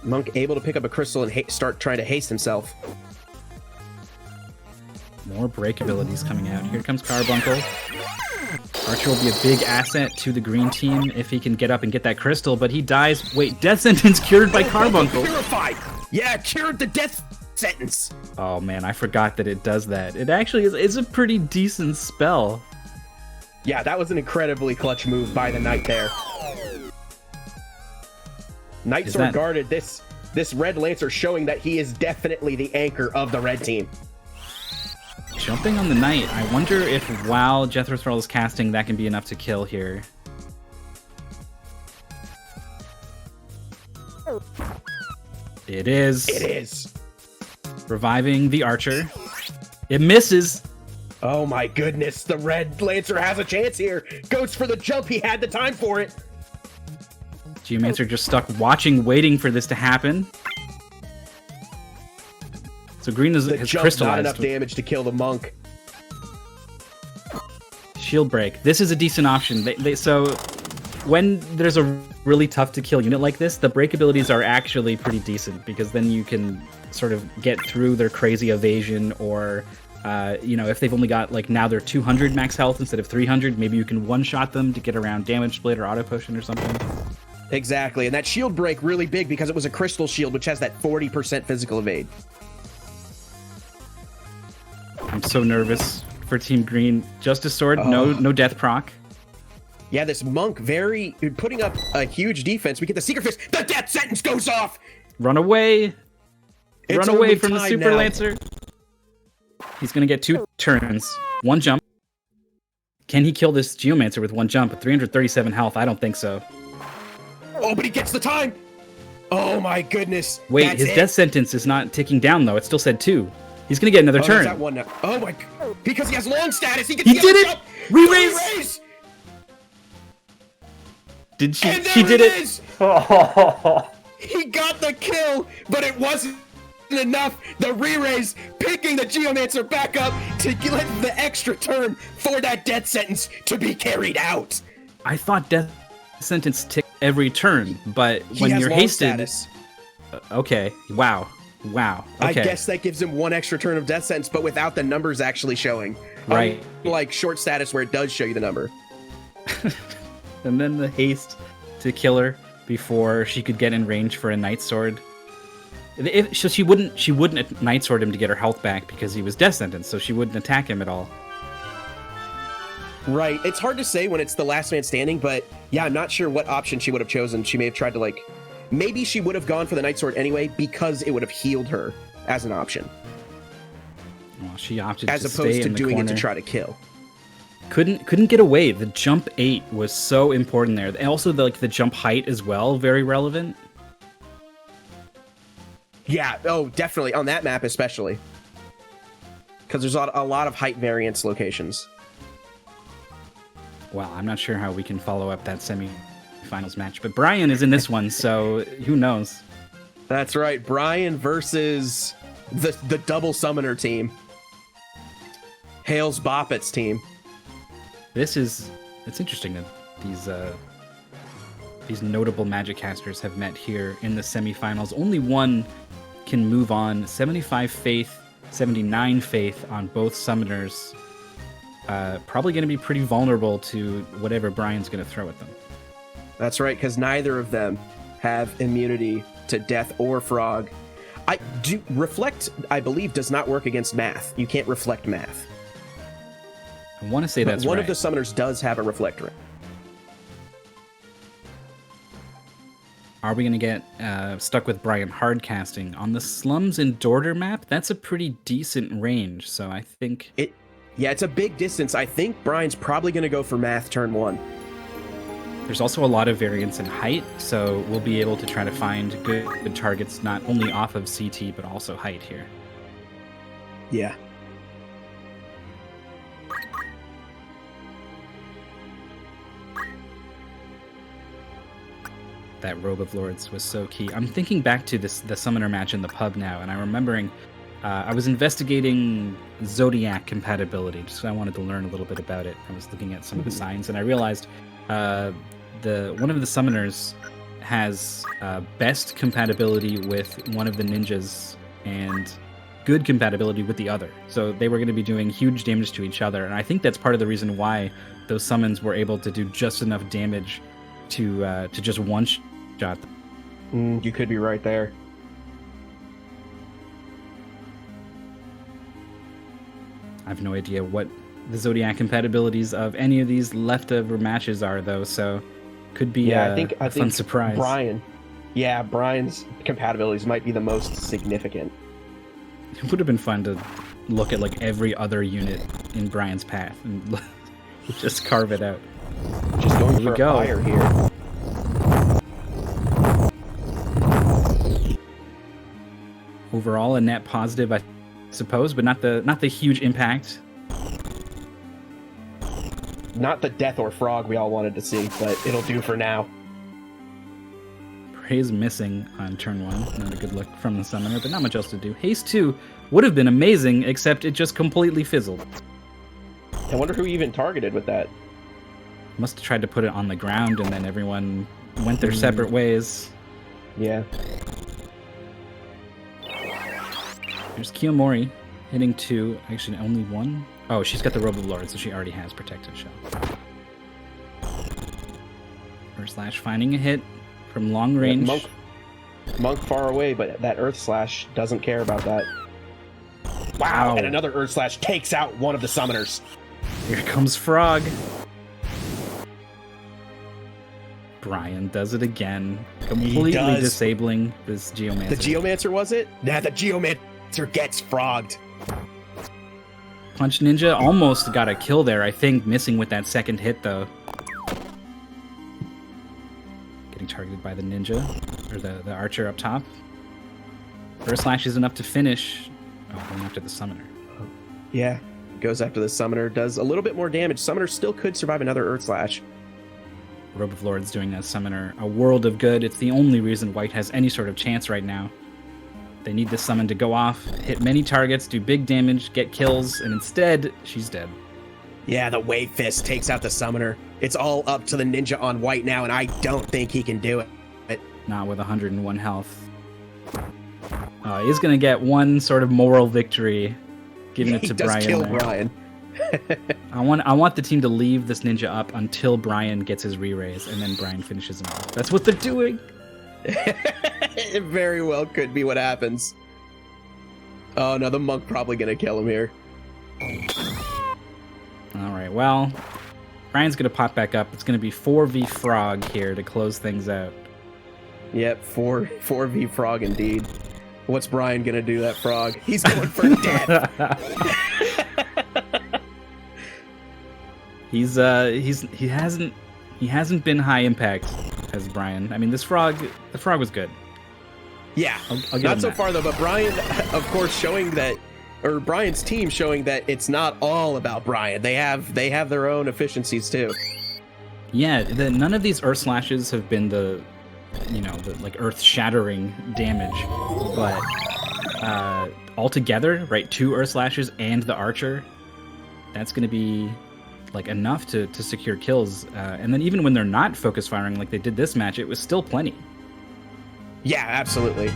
Monk able to pick up a crystal and start trying to haste himself. More break abilities coming out. Here comes Carbuncle. Archer will be a big asset to the green team if he can get up and get that crystal, but he dies. Wait, Death Sentence cured by Carbuncle. Purified! Yeah, cured the Death Sentence. Oh man, I forgot that it does that. It actually is a pretty decent spell. Yeah, that was an incredibly clutch move by the Knight there. Night Sword guarded this Red Lancer, showing that he is definitely the anchor of the red team. Jumping on the Knight. I wonder if while Jethro Thrall is casting, that can be enough to kill here. It is. It is. Reviving the Archer. It misses. Oh my goodness. The Red Lancer has a chance here. Goes for the jump. He had the time for it. Geomancer just stuck watching, waiting for this to happen. So green has crystallized. Not enough damage to kill the monk. Shield break. This is a decent option. So when there's a really tough to kill unit like this, the break abilities are actually pretty decent because then you can sort of get through their crazy evasion, or if they've only got like now they're 200 max health instead of 300, maybe you can one-shot them to get around damage split or auto potion or something. Exactly, and that shield break really big because it was a crystal shield which has that 40% physical evade. I'm so nervous for Team Green. Justice Sword, no death proc. Yeah, this monk putting up a huge defense. We get the Secret Fist. The Death Sentence goes off. Run away. Run away from the Super Lancer. He's going to get 2 turns. 1 jump. Can he kill this Geomancer with one jump at 337 health? I don't think so. Oh, but he gets the time. Oh my goodness. Wait, his death sentence is not ticking down though. It still said 2. He's gonna get another turn. That one now. Oh my! Because he has long status, he did it. Re-raise. Did she? She did it. He got the kill, but it wasn't enough. The re-raise picking the Geomancer back up to let the extra turn for that death sentence to be carried out. I thought death sentence ticked every turn, but when you're hasted. Okay. Wow. Okay. I guess that gives him one extra turn of death sentence, but without the numbers actually showing. Right. Like short status where it does show you the number. And then the haste to kill her before she could get in range for a Night Sword. So she wouldn't Night Sword him to get her health back because he was death sentenced, so she wouldn't attack him at all. Right. It's hard to say when it's the last man standing, but yeah, I'm not sure what option she would have chosen. She may have tried to maybe she would have gone for the Night Sword anyway because it would have healed her as an option. Well, she opted as to opposed stay to in the doing corner. it to try to kill. Couldn't get away. The jump 8 was so important there. And also the jump height as well, very relevant. Yeah, oh, definitely on that map especially. Because there's a lot of height variance locations. Well, I'm not sure how we can follow up that semi-finals match, but Brian is in this one, so who knows? That's right, Brian versus the double summoner team. Hales Boppet's team. It's interesting that these notable magic casters have met here in the semifinals. Only one can move on. 75 faith, 79 faith on both summoners. Probably going to be pretty vulnerable to whatever Brian's going to throw at them. That's right, because neither of them have immunity to death or frog. Reflect, I believe, does not work against math. You can't reflect math. I want to say that's one right. of the summoners does have a reflector. Are we going to get stuck with Brian hardcasting? On the Slums and Dorder map, that's a pretty decent range, so I think... Yeah, it's a big distance. I think Brian's probably going to go for math turn 1. There's also a lot of variance in height, so we'll be able to try to find good targets not only off of CT, but also height here. Yeah. That Robe of Lords was so key. I'm thinking back to the summoner match in the pub now, and I'm remembering I was investigating Zodiac compatibility, just 'cause I wanted to learn a little bit about it. I was looking at some of the signs, and I realized one of the summoners has best compatibility with one of the ninjas and good compatibility with the other. So they were going to be doing huge damage to each other, and I think that's part of the reason why those summons were able to do just enough damage to just one-shot them. You could be right there. I have no idea what the Zodiac compatibilities of any of these leftover matches are, though, so could be I think fun surprise. Brian's compatibilities might be the most significant. It would have been fun to look at every other unit in Brian's path and just carve it out. Just going for a fire here. Overall, a net positive, I suppose, but not the huge impact. Not the death or frog we all wanted to see, but it'll do for now. Praise missing on turn 1. Not a good look from the summoner, but not much else to do. Haste 2 would have been amazing, except it just completely fizzled. I wonder who even targeted with that. Must have tried to put it on the ground, and then everyone went their separate ways. Yeah. There's Kiyomori hitting 2. Actually, only 1. Oh, she's got the Robe of Lords, so she already has Protective Shell. Earth Slash finding a hit from long range. Monk far away, but that Earth Slash doesn't care about that. Wow! And another Earth Slash takes out one of the summoners. Here comes Frog. Brian does it again, completely disabling this Geomancer. The Geomancer, was it? Nah, the Geomancer gets frogged. Punch Ninja almost got a kill there, I think, missing with that second hit, though. Getting targeted by the ninja, or the archer up top. Earth Slash is enough to finish. Oh, going after the summoner. Yeah, goes after the summoner, does a little bit more damage. Summoner still could survive another Earth Slash. Robe of Lords doing that summoner a world of good. It's the only reason White has any sort of chance right now. They need this summon to go off, hit many targets, do big damage, get kills, and instead, she's dead. Yeah, the Wave Fist takes out the summoner. It's all up to the ninja on White now, and I don't think he can do it. Not with 101 health. He's going to get one sort of moral victory, giving it to Brian. He does kill there. Brian. I want the team to leave this ninja up until Brian gets his re-raise, and then Brian finishes him off. That's what they're doing. It very well could be what happens. Oh no, the monk probably gonna kill him here. Alright, well, Brian's gonna pop back up. It's gonna be 4v Frog here to close things out. Yep, 4v Frog indeed. What's Brian gonna do, that Frog? He's going for death. He hasn't been high impact as Brian. I mean, the frog was good. Yeah, I'll not so far though. But Brian, of course, showing that, or Brian's team showing that it's not all about Brian. They have their own efficiencies too. Yeah, none of these Earth Slashes have been the like earth-shattering damage, but altogether, right, 2 Earth Slashes and the Archer, that's going to be like enough to secure kills. And then even when they're not focus firing like they did this match, it was still plenty. Yeah, absolutely.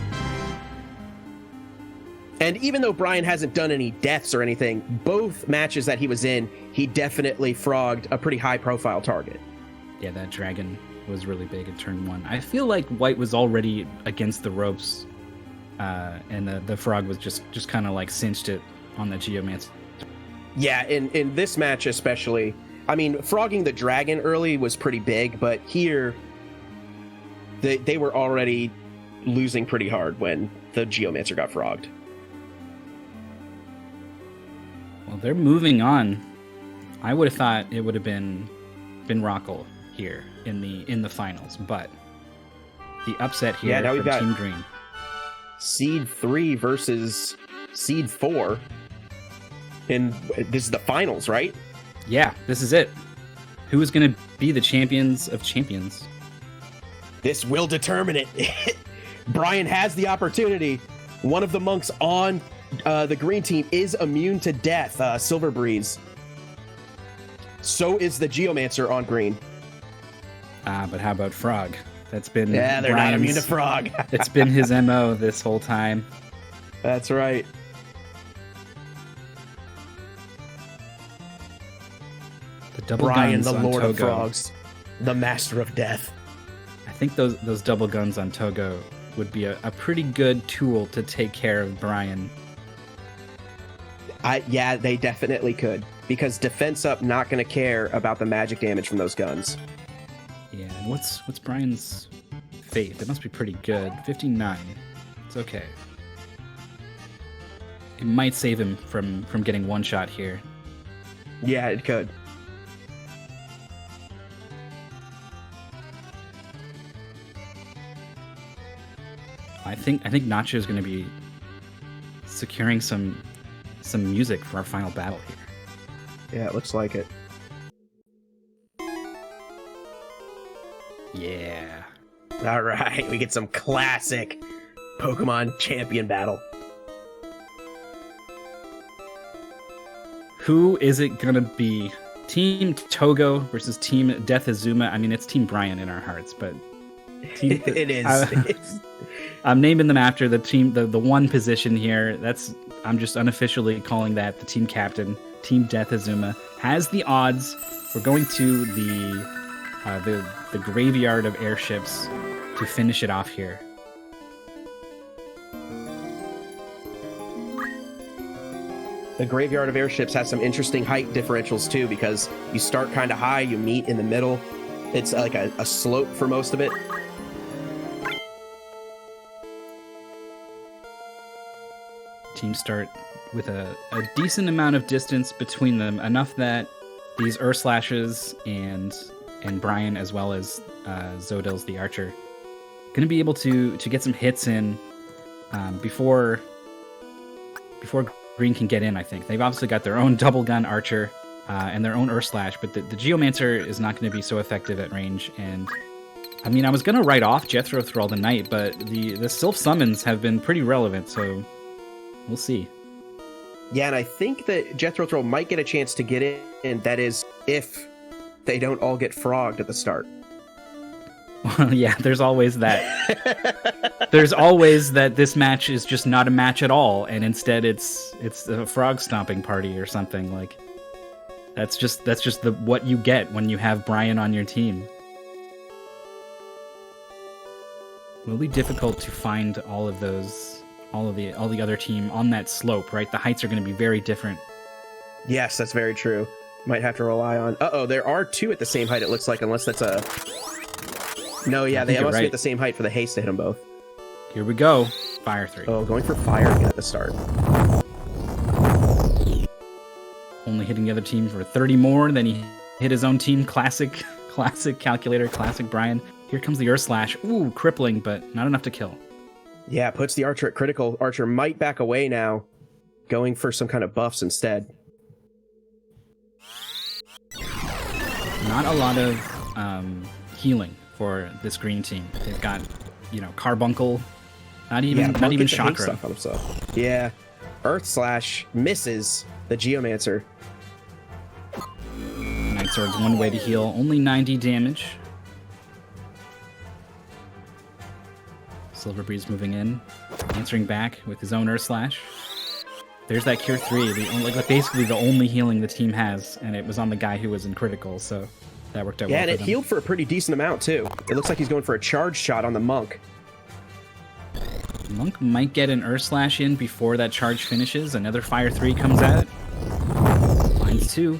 And even though Brian hasn't done any deaths or anything, both matches that he was in, he definitely frogged a pretty high-profile target. Yeah, that dragon was really big in turn 1. I feel like White was already against the ropes, and the frog was just kind of like cinched it on the Geomancer. Yeah, in this match especially, I mean, frogging the dragon early was pretty big, but here they were already losing pretty hard when the Geomancer got frogged. Well, they're moving on. I would have thought it would have been Rockle here in the finals, but the upset here now from Team Green. Seed 3 versus Seed 4. And this is the finals, right? Yeah, this is it. Who is going to be the champions of champions? This will determine it. Brian has the opportunity. One of the monks on the green team is immune to death, Silver Breeze. So is the Geomancer on green. But how about Frog? That's been they're Brian's, not immune to Frog. It's been his MO this whole time. That's right. The double Brian, guns the on Lord Togo. of Frogs, the Master of Death. I think those double guns on Togo would be a pretty good tool to take care of Brian. Yeah, they definitely could. Because defense up not going to care about the magic damage from those guns. Yeah, and what's Brian's faith? It must be pretty good. 59. It's okay. It might save him from getting one shot here. Yeah, it could. I think Nacho is going to be securing some music for our final battle here. Yeah, it looks like it. Yeah. All right, we get some classic Pokemon champion battle. Who is it going to be? Team Togo versus Team Death Azuma. I mean, it's Team Brian in our hearts, but team, it is. I'm naming them after the team, the one position here. I'm just unofficially calling that the team captain. Team Death Azuma has the odds. We're going to the graveyard of airships to finish it off here. The graveyard of airships has some interesting height differentials too, because you start kind of high, you meet in the middle. It's like a slope for most of it. Teams start with a decent amount of distance between them, enough that these Slashes and Brian, as well as Zodil's the Archer, going to be able to get some hits in before Green can get in, I think. They've obviously got their own double gun Archer and their own Slash, but the Geomancer is not going to be so effective at range. And I mean, I was going to write off Jethro Thrall tonight, but the Sylph summons have been pretty relevant, so we'll see. Yeah, and I think that Jethro Thrall might get a chance to get in, and that is if they don't all get frogged at the start. Well, yeah, there's always that. There's always that this match is just not a match at all, and instead it's a frog stomping party or something. Like that's just what you get when you have Brian on your team. It'll be difficult to find all the other team on that slope, right? The heights are going to be very different. Yes, that's very true. Might have to rely on... Uh-oh, there are two at the same height, it looks like, unless that's a... No, yeah, they must be at the same height for the haste to hit them both. Here we go. Fire 3. Oh, going for fire again at the start. Only hitting the other team for 30 more than he hit his own team. Classic calculator, classic Brian. Here comes the Earth Slash. Ooh, crippling, but not enough to kill. Yeah, puts the Archer at critical. Archer might back away now, going for some kind of buffs instead. Not a lot of healing for this green team. They've got, Carbuncle, not even Chakra. Yeah, Earth Slash misses the Geomancer. Night Sword's one way to heal, only 90 damage. Silver Breeze moving in, answering back with his own Earth Slash. There's that Cure 3, basically the only healing the team has, and it was on the guy who was in critical, so that worked out well. Yeah, and it healed for a pretty decent amount, too. It looks like he's going for a charge shot on the Monk. Monk might get an Earth Slash in before that charge finishes. Another Fire 3 comes out. Finds 2.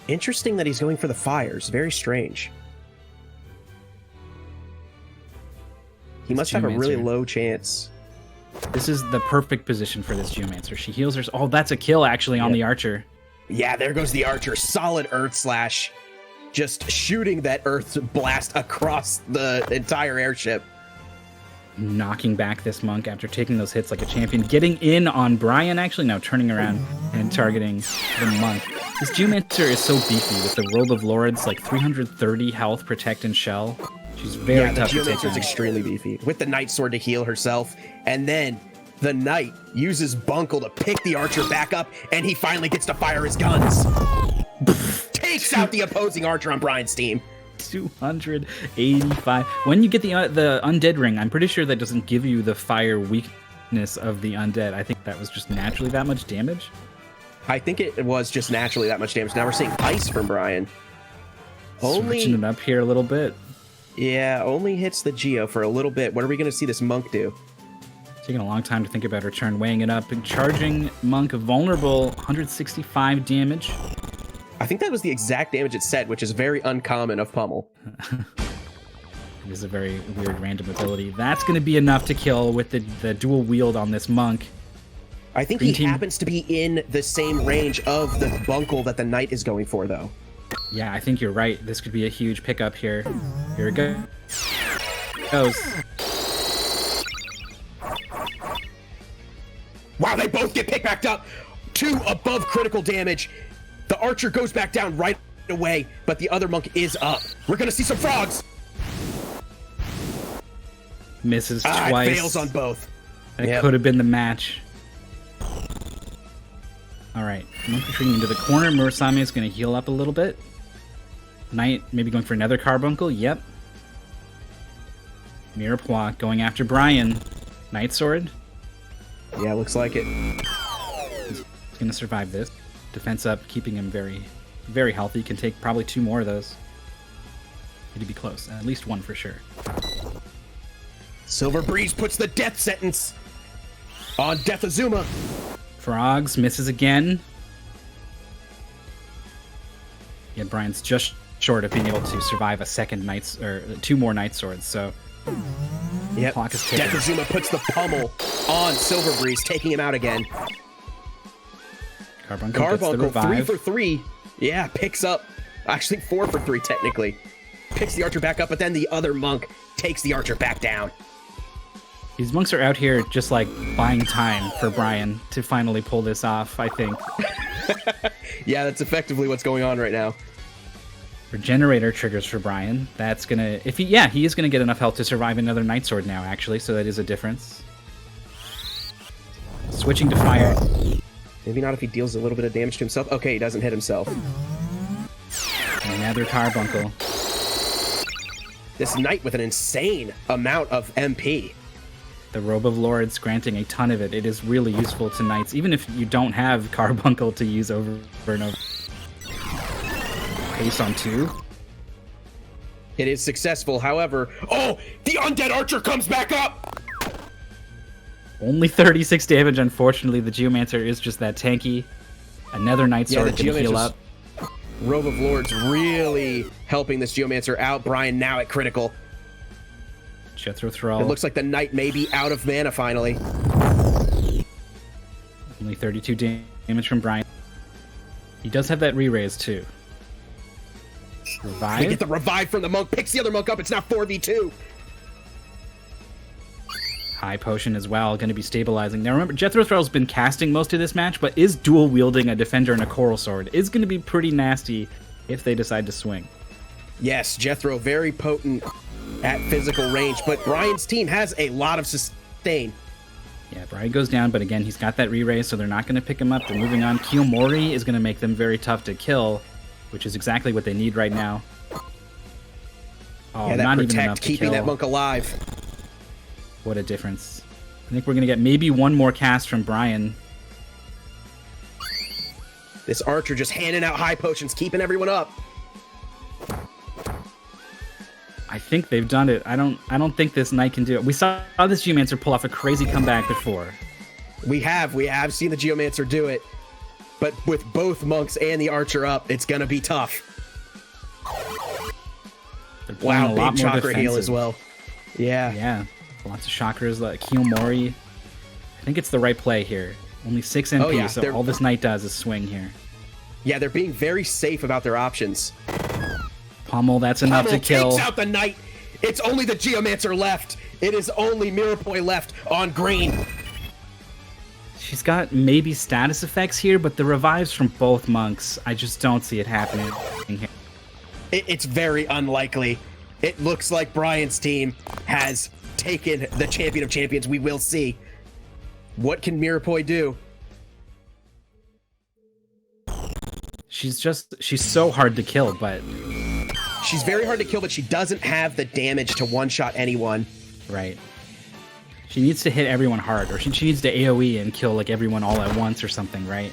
Interesting that he's going for the fires. Very strange. He must have a really low chance. This is the perfect position for this Geomancer. She heals her... Oh, that's a kill, actually, on the Archer. Yeah, there goes the Archer. Solid Earth Slash. Just shooting that Earth Blast across the entire airship. Knocking back this Monk after taking those hits like a champion. Getting in on Brian, actually. Now turning around and targeting the Monk. This Geomancer is so beefy with the Robe of Lords, like 330 health, protect, and shell. She's very tough to take on. The Geomancer is extremely beefy. With the Night Sword to heal herself, and then the Knight uses Bunkle to pick the Archer back up, and he finally gets to fire his guns. Takes out the opposing Archer on Brian's team. 285. When you get the Undead Ring, I'm pretty sure that doesn't give you the fire weakness of the Undead. I think that was just naturally that much damage. I think it was just naturally that much damage. Now we're seeing Ice from Brian. Switching it up here a little bit. Yeah, only hits the Geo for a little bit. What are we going to see this Monk do? Taking a long time to think about her turn, weighing it up. And charging Monk vulnerable, 165 damage. I think that was the exact damage it said, which is very uncommon of Pummel. It is a very weird random ability. That's going to be enough to kill with the dual wield on this Monk. I think he happens to be in the same range of the Bunkle that the Knight is going for, though. Yeah, I think you're right. This could be a huge pickup here. Here it goes. Wow, they both get picked back up. 2 above critical damage. The Archer goes back down right away, but the other Monk is up. We're going to see some frogs. Misses twice. It fails on both. That could have been the match. All right, Monk retreating into the corner. Murasame is going to heal up a little bit. Knight maybe going for another Carbuncle. Yep. Mirepoix going after Brian. Night Sword. Yeah, looks like it. He's going to survive this. Defense up, keeping him very, very healthy. Can take probably 2 more of those. It'd be close. At least 1 for sure. Silver Breeze puts the death sentence on Death Azuma. Frogs misses again. Yeah, Brian's just short of being able to survive a second 2 more Night Swords. So Yep. Clock is ticking. Deathazuma puts the pummel on Silver Breeze, taking him out again. Carbuncle gets the revive. 3 for 3. Yeah, picks up. Actually, 4 for 3, technically. Picks the archer back up, but then the other monk takes the archer back down. These monks are out here just like buying time for Brian to finally pull this off, I think. Yeah, that's effectively what's going on right now. Regenerator triggers for Brian. That's gonna, he is gonna get enough health to survive another Night Sword now, actually, so that is a difference. Switching to fire. Maybe not if he deals a little bit of damage to himself. Okay, he doesn't hit himself. Another Carbuncle. This knight with an insane amount of MP. The Robe of Lords granting a ton of it. It is really useful to knights, even if you don't have Carbuncle to use over and over. Haste on 2. It is successful, however... Oh! The undead archer comes back up! Only 36 damage, unfortunately. The Geomancer is just that tanky. Another Night Sword to heal up. Robe of Lords really helping this Geomancer out. Brian now at critical. Jethro Thrall. It looks like the knight may be out of mana finally. Only 32 damage from Brian. He does have that re-raise too. Revive? We get the revive from the monk. Picks the other monk up. It's now 4v2. High Potion as well, going to be stabilizing. Now remember, Jethro Thrall's been casting most of this match, but is dual wielding a defender and a coral sword. Is going to be pretty nasty if they decide to swing. Yes, Jethro very potent at physical range, but Brian's team has a lot of sustain. Yeah, Brian goes down, but again, he's got that re-raise, so they're not going to pick him up. They're moving on. Kiyomori is going to make them very tough to kill, which is exactly what they need right now. Oh, yeah, that not protect, even enough to keeping kill. that monk alive. What a difference. I think we're going to get maybe one more cast from Brian. This archer just handing out high potions, keeping everyone up. I think they've done it. I don't think this knight can do it. We saw this Geomancer pull off a crazy comeback before. We have seen the Geomancer do it. But with both monks and the archer up, it's going to be tough. Wow, big chakra heal as well. Yeah. Yeah. Lots of chakras. Kiyomori. I think it's the right play here. Only 6 MP, yeah, so all this knight does is swing here. Yeah, they're being very safe about their options. Pummel, that's enough to kill. Takes out the knight. It's only the Geomancer left. It is only Miropoi left on green. She's got maybe status effects here, but the revives from both monks, I just don't see it happening here. It's very unlikely. It looks like Brian's team has taken the champion of champions. We will see. What can Miropoi do? She's so hard to kill, but... She's very hard to kill, but she doesn't have the damage to one-shot anyone. Right. She needs to hit everyone hard, or she needs to AoE and kill like everyone all at once or something, right?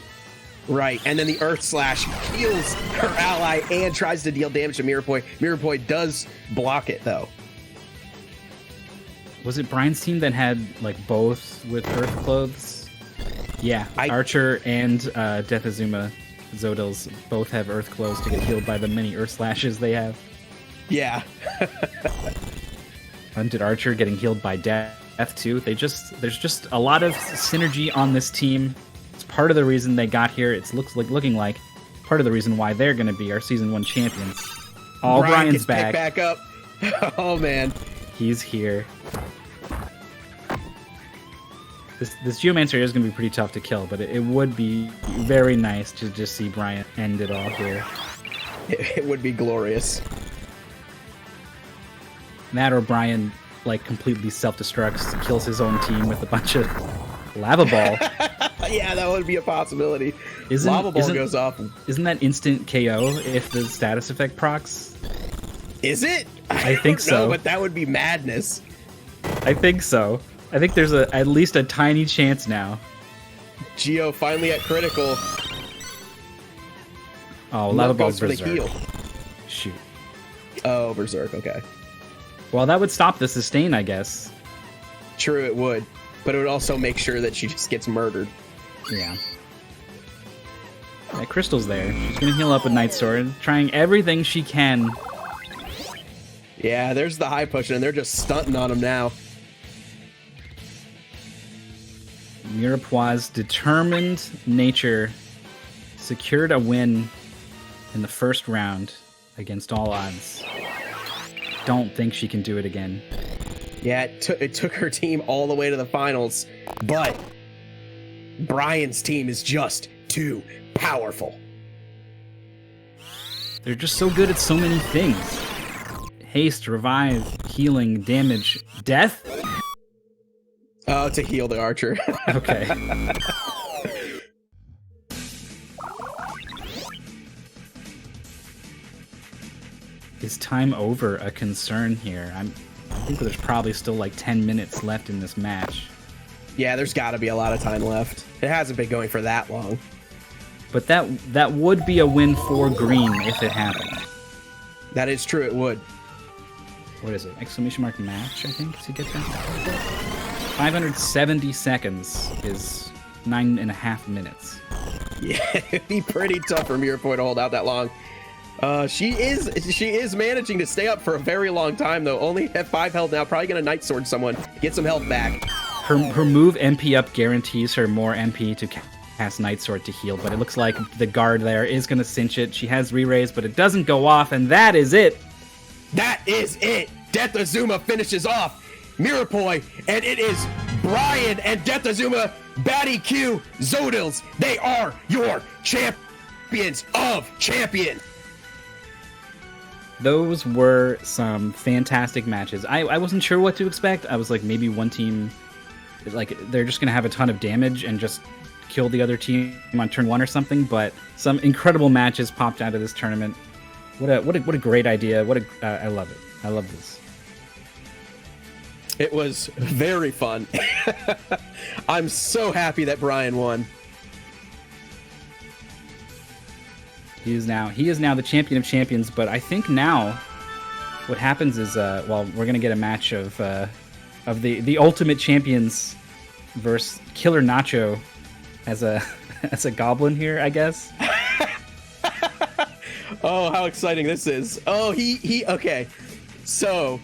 Right, and then the Earth Slash kills her ally and tries to deal damage to Miropoi. Miropoi does block it, though. Was it Brian's team that had like both with Earth Clothes? Yeah, Archer and Deathazuma Zodils both have Earth Clothes to get healed by the many Earth Slashes they have. Yeah. Hunted Archer getting healed by Death too. There's just a lot of synergy on this team. It's part of the reason they got here. It's looking like part of the reason why they're going to be our Season 1 champions. Oh, Brian's back. Back up. Oh, man. He's here. This Geomancer is going to be pretty tough to kill, but it would be very nice to just see Brian end it all here. It would be glorious. That or Brian, like, completely self-destructs, kills his own team with a bunch of lava ball. Yeah, that would be a possibility. Lava ball goes off. Isn't that instant KO if the status effect procs? Is it? I think so. But that would be madness. I think so. I think there's at least a tiny chance now. Geo finally at critical. Oh, lava ball's for the berserk. heal. Shoot. Oh, berserk. Okay. Well, that would stop the sustain, I guess. True, it would. But it would also make sure that she just gets murdered. Yeah. That Crystal's there. She's gonna heal up with Night Sword, trying everything she can. Yeah, there's the high potion, and they're just stunting on him now. Mirepoix's determined nature secured a win in the first round against all odds. Don't think she can do it again. Yeah, it took her team all the way to the finals, but Brian's team is just too powerful. They're just so good at so many things. Haste, revive, healing, damage, death? Oh, to heal the archer. Okay. Is time over a concern here? I think there's probably still like 10 minutes left in this match. Yeah, there's got to be a lot of time left. It hasn't been going for that long. But that would be a win for green if it happened. That is true, it would. What is it? Exclamation mark match, I think, to get that. 570 seconds is 9.5 minutes. Yeah, it'd be pretty tough for Mirepoix to hold out that long. She is managing to stay up for a very long time, though. Only at 5 health now. Probably going to Night Sword someone. Get some health back. Her move MP up guarantees her more MP to cast Night Sword to heal, but it looks like the guard there is going to cinch it. She has re-raise, but it doesn't go off, and that is it. That is it. Death Azuma finishes off Mirepoix, and it is Brian and Death Azuma, Batty Q, Zodils. They are your champions of champion. Those were some fantastic matches. I wasn't sure what to expect. I was like, maybe one team, like, they're just going to have a ton of damage and just kill the other team on turn 1 or something, but some incredible matches popped out of this tournament. What a great idea. I love it. I love this. It was very fun. I'm so happy that Brian won. He is now the champion of champions, but I think now what happens is we're gonna get a match of the ultimate champions versus Killer Nacho as a goblin here, I guess. Oh, how exciting this is. Oh, he okay. So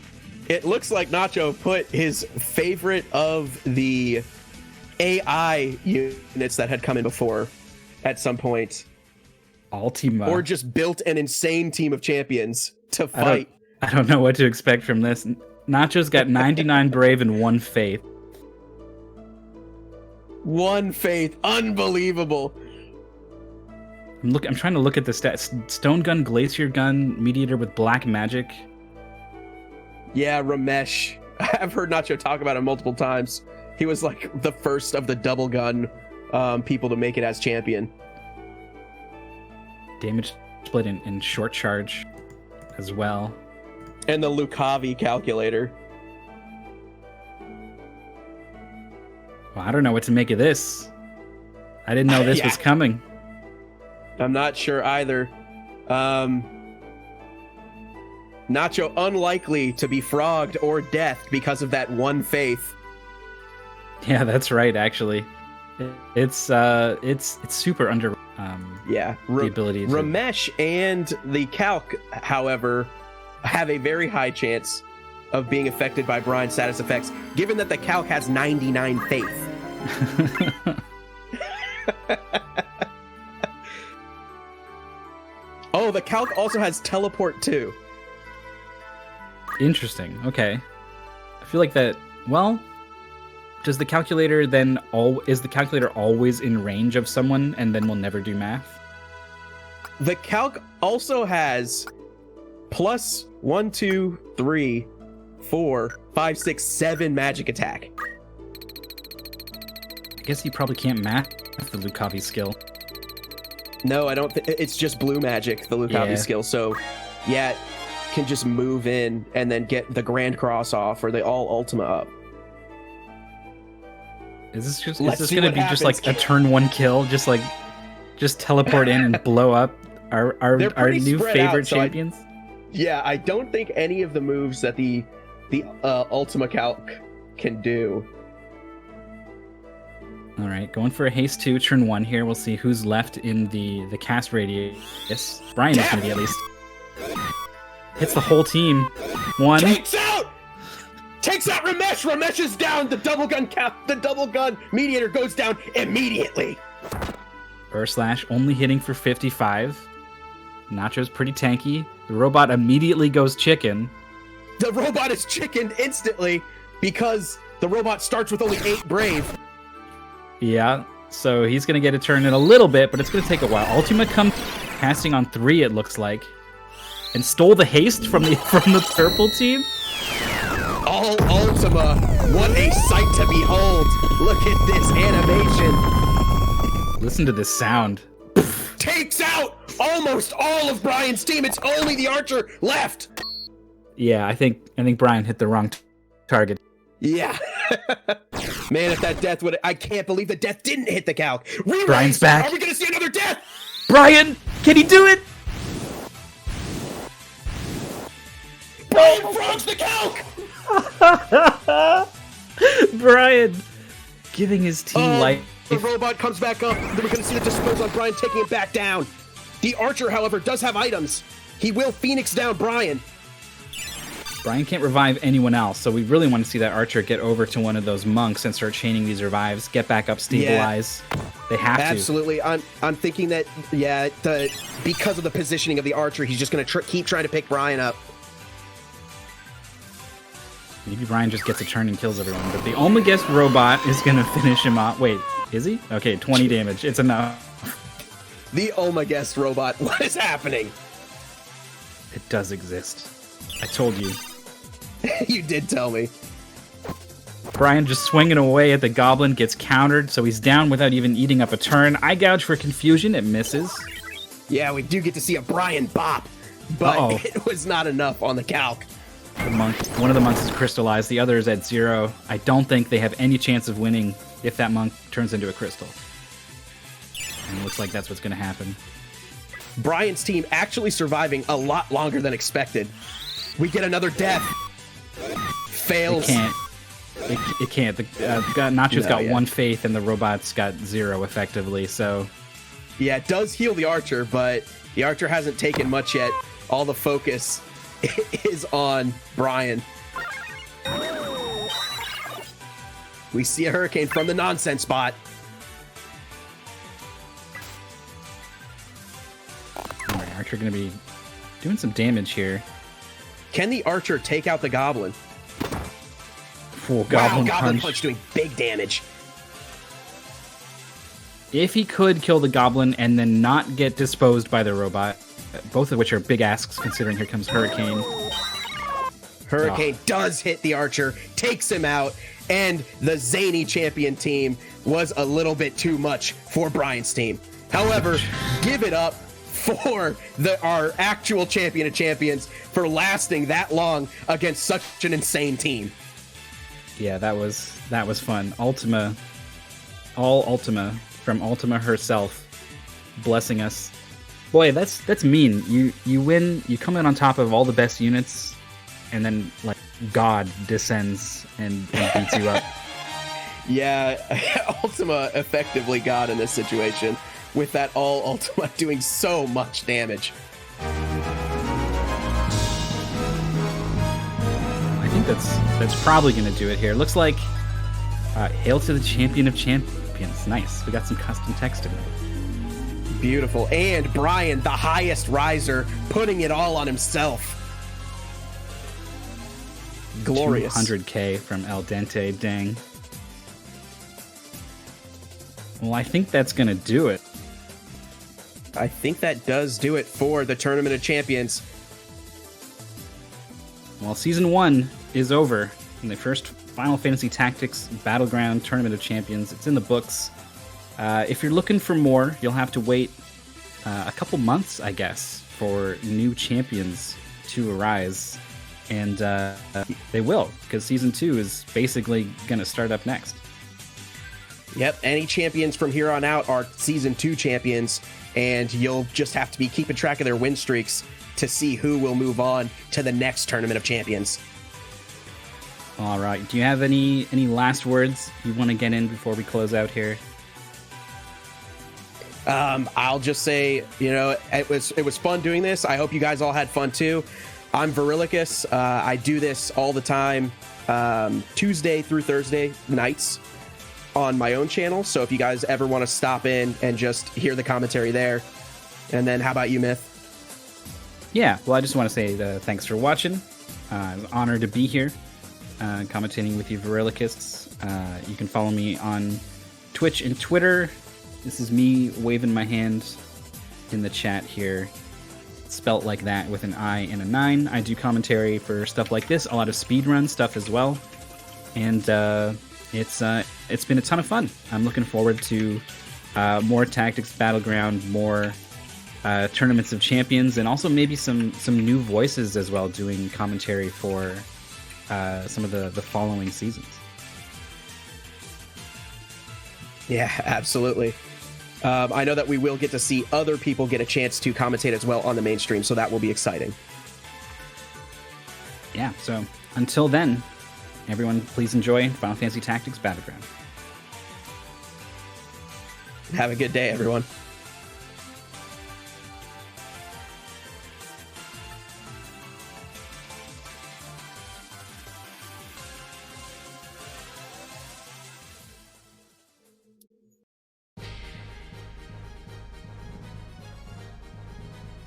it looks like Nacho put his favorite of the AI units that had come in before at some point. Ultima. Or just built an insane team of champions to fight. I don't know what to expect from this. Nacho's got 99 brave and 1 faith. 1 faith. Unbelievable. I'm trying to look at the stats. Stone gun, glacier gun, mediator with black magic. Yeah, Ramesh. I've heard Nacho talk about it multiple times. He was like the first of the double gun people to make it as champion. Damage split in short charge as well. And the Lucavi calculator. Well, I don't know what to make of this. I didn't know this was coming. I'm not sure either. Nacho unlikely to be frogged or deathed because of that 1 faith. Yeah, that's right. Actually, it's super under. Yeah, the ability to... Ramesh and the Calc, however, have a very high chance of being affected by Brian's status effects, given that the Calc has 99 faith. Oh, the Calc also has teleport too. Interesting. Okay. I feel like that. Well, does the calculator then is the calculator always in range of someone and then will never do math? The Calc also has plus 1, 2, 3, 4, 5, 6, 7 magic attack. I guess you probably can't math the Lucavi skill. No, I don't. It's just blue magic, the Lucavi skill. So, yeah, can just move in and then get the Grand Cross off, or they all Ultima up. Is this gonna be just like a turn 1 kill? Just teleport in and blow up our new favorite champions? I don't think any of the moves that the Ultima Calc can do. All right, going for a haste 2, turn 1 here. We'll see who's left in the cast radius. Brian is going to be at least. Hits the whole team. 1. Takes out takes out Ramesh. Ramesh is down. The double gun mediator goes down immediately. Slash only hitting for 55. Nacho's pretty tanky. The robot immediately goes chicken. The robot is chickened instantly because the robot starts with only 8 brave. Yeah, so he's going to get a turn in a little bit, but it's going to take a while. Ultima comes casting on 3, it looks like, and stole the haste from the purple team. All Ultima, what a sight to behold. Look at this animation. Listen to this sound. Takes out almost all of Brian's team. It's only the archer left. Yeah, I think Brian hit the wrong target. Yeah. Man, if that death would... I can't believe the death didn't hit the calc. Relays, Brian's back. Are we going to see another death? Brian, can he do it? Brian frogs the calc. Brian giving his team life. The robot comes back up. Then we're going to see the dispose on Brian, taking it back down. The archer, however, does have items. He will Phoenix down Brian. Brian can't revive anyone else, so we really want to see that archer get over to one of those monks and start chaining these revives, get back up, stabilize. Yeah, they have to. Absolutely. I'm thinking that, because of the positioning of the archer, he's just going to keep trying to pick Brian up. Maybe Brian just gets a turn and kills everyone, but the Omega robot is going to finish him off. Wait, is he? Okay, 20 damage. It's enough. The Omega robot. What is happening? It does exist. I told you. You did tell me. Brian just swinging away at the goblin, gets countered, so he's down without even eating up a turn. Eye gouge for confusion, it misses. Yeah, we do get to see a Brian bop, but it was not enough on the calc. The monk, one of the monks is crystallized, the other is at 0. I don't think they have any chance of winning if that monk turns into a crystal. And it looks like that's what's going to happen. Brian's team actually surviving a lot longer than expected. We get another death. Fails. It can't. Nacho's got 1 faith and the robot's got 0 effectively, so... Yeah, it does heal the archer, but the archer hasn't taken much yet. All the focus is on Brian. We see a hurricane from the nonsense spot. Alright, archer gonna be doing some damage here. Can the archer take out the goblin? Full goblin punch doing big damage. If he could kill the goblin and then not get disposed by the robot, both of which are big asks considering here comes Hurricane. Hurricane does hit the archer, takes him out, and the zany champion team was a little bit too much for Brian's team. However, give it up for our actual champion of champions for lasting that long against such an insane team. Yeah, that was fun. Ultima, all Ultima from Ultima herself, blessing us. Boy, that's mean. You win. You come in on top of all the best units, and then like God descends and beats you up. Yeah, Ultima effectively God in this situation, with that all Ultima doing so much damage. I think that's probably going to do it here. Looks like hail to the champion of champions. Nice. We got some custom text in there. Beautiful. And Brian, the highest riser, putting it all on himself. Glorious. 200k from El Dente. Dang. Well, I think that's going to do it. I think that does do it for the Tournament of Champions. Well, Season 1 is over. And the first Final Fantasy Tactics Battleground Tournament of Champions. It's in the books. If you're looking for more, you'll have to wait a couple months, I guess, for new champions to arise. And they will, because Season 2 is basically going to start up next. Yep, any champions from here on out are Season 2 champions, and you'll just have to be keeping track of their win streaks to see who will move on to the next Tournament of Champions. All right. Do you have any last words you want to get in before we close out here? I'll just say, it was fun doing this. I hope you guys all had fun too. I'm Virilicus. I do this all the time. Tuesday through Thursday nights on my own channel. So if you guys ever want to stop in and just hear the commentary there. And then how about you, Myth? Yeah, well, I just want to say thanks for watching. It was an honor to be here, commentating with you Virilicists. You can follow me on Twitch and Twitter. This is me waving my hand in the chat here. Spelt like that with an I and a 9. I do commentary for stuff like this, a lot of speedrun stuff as well. And it's been a ton of fun. I'm looking forward to more Tactics Battleground, more Tournaments of Champions, and also maybe some new voices as well doing commentary for some of the following seasons. Yeah, absolutely. I know that we will get to see other people get a chance to commentate as well on the mainstream, so that will be exciting. Yeah, so until then, everyone please enjoy Final Fantasy Tactics Battleground. Have a good day, everyone.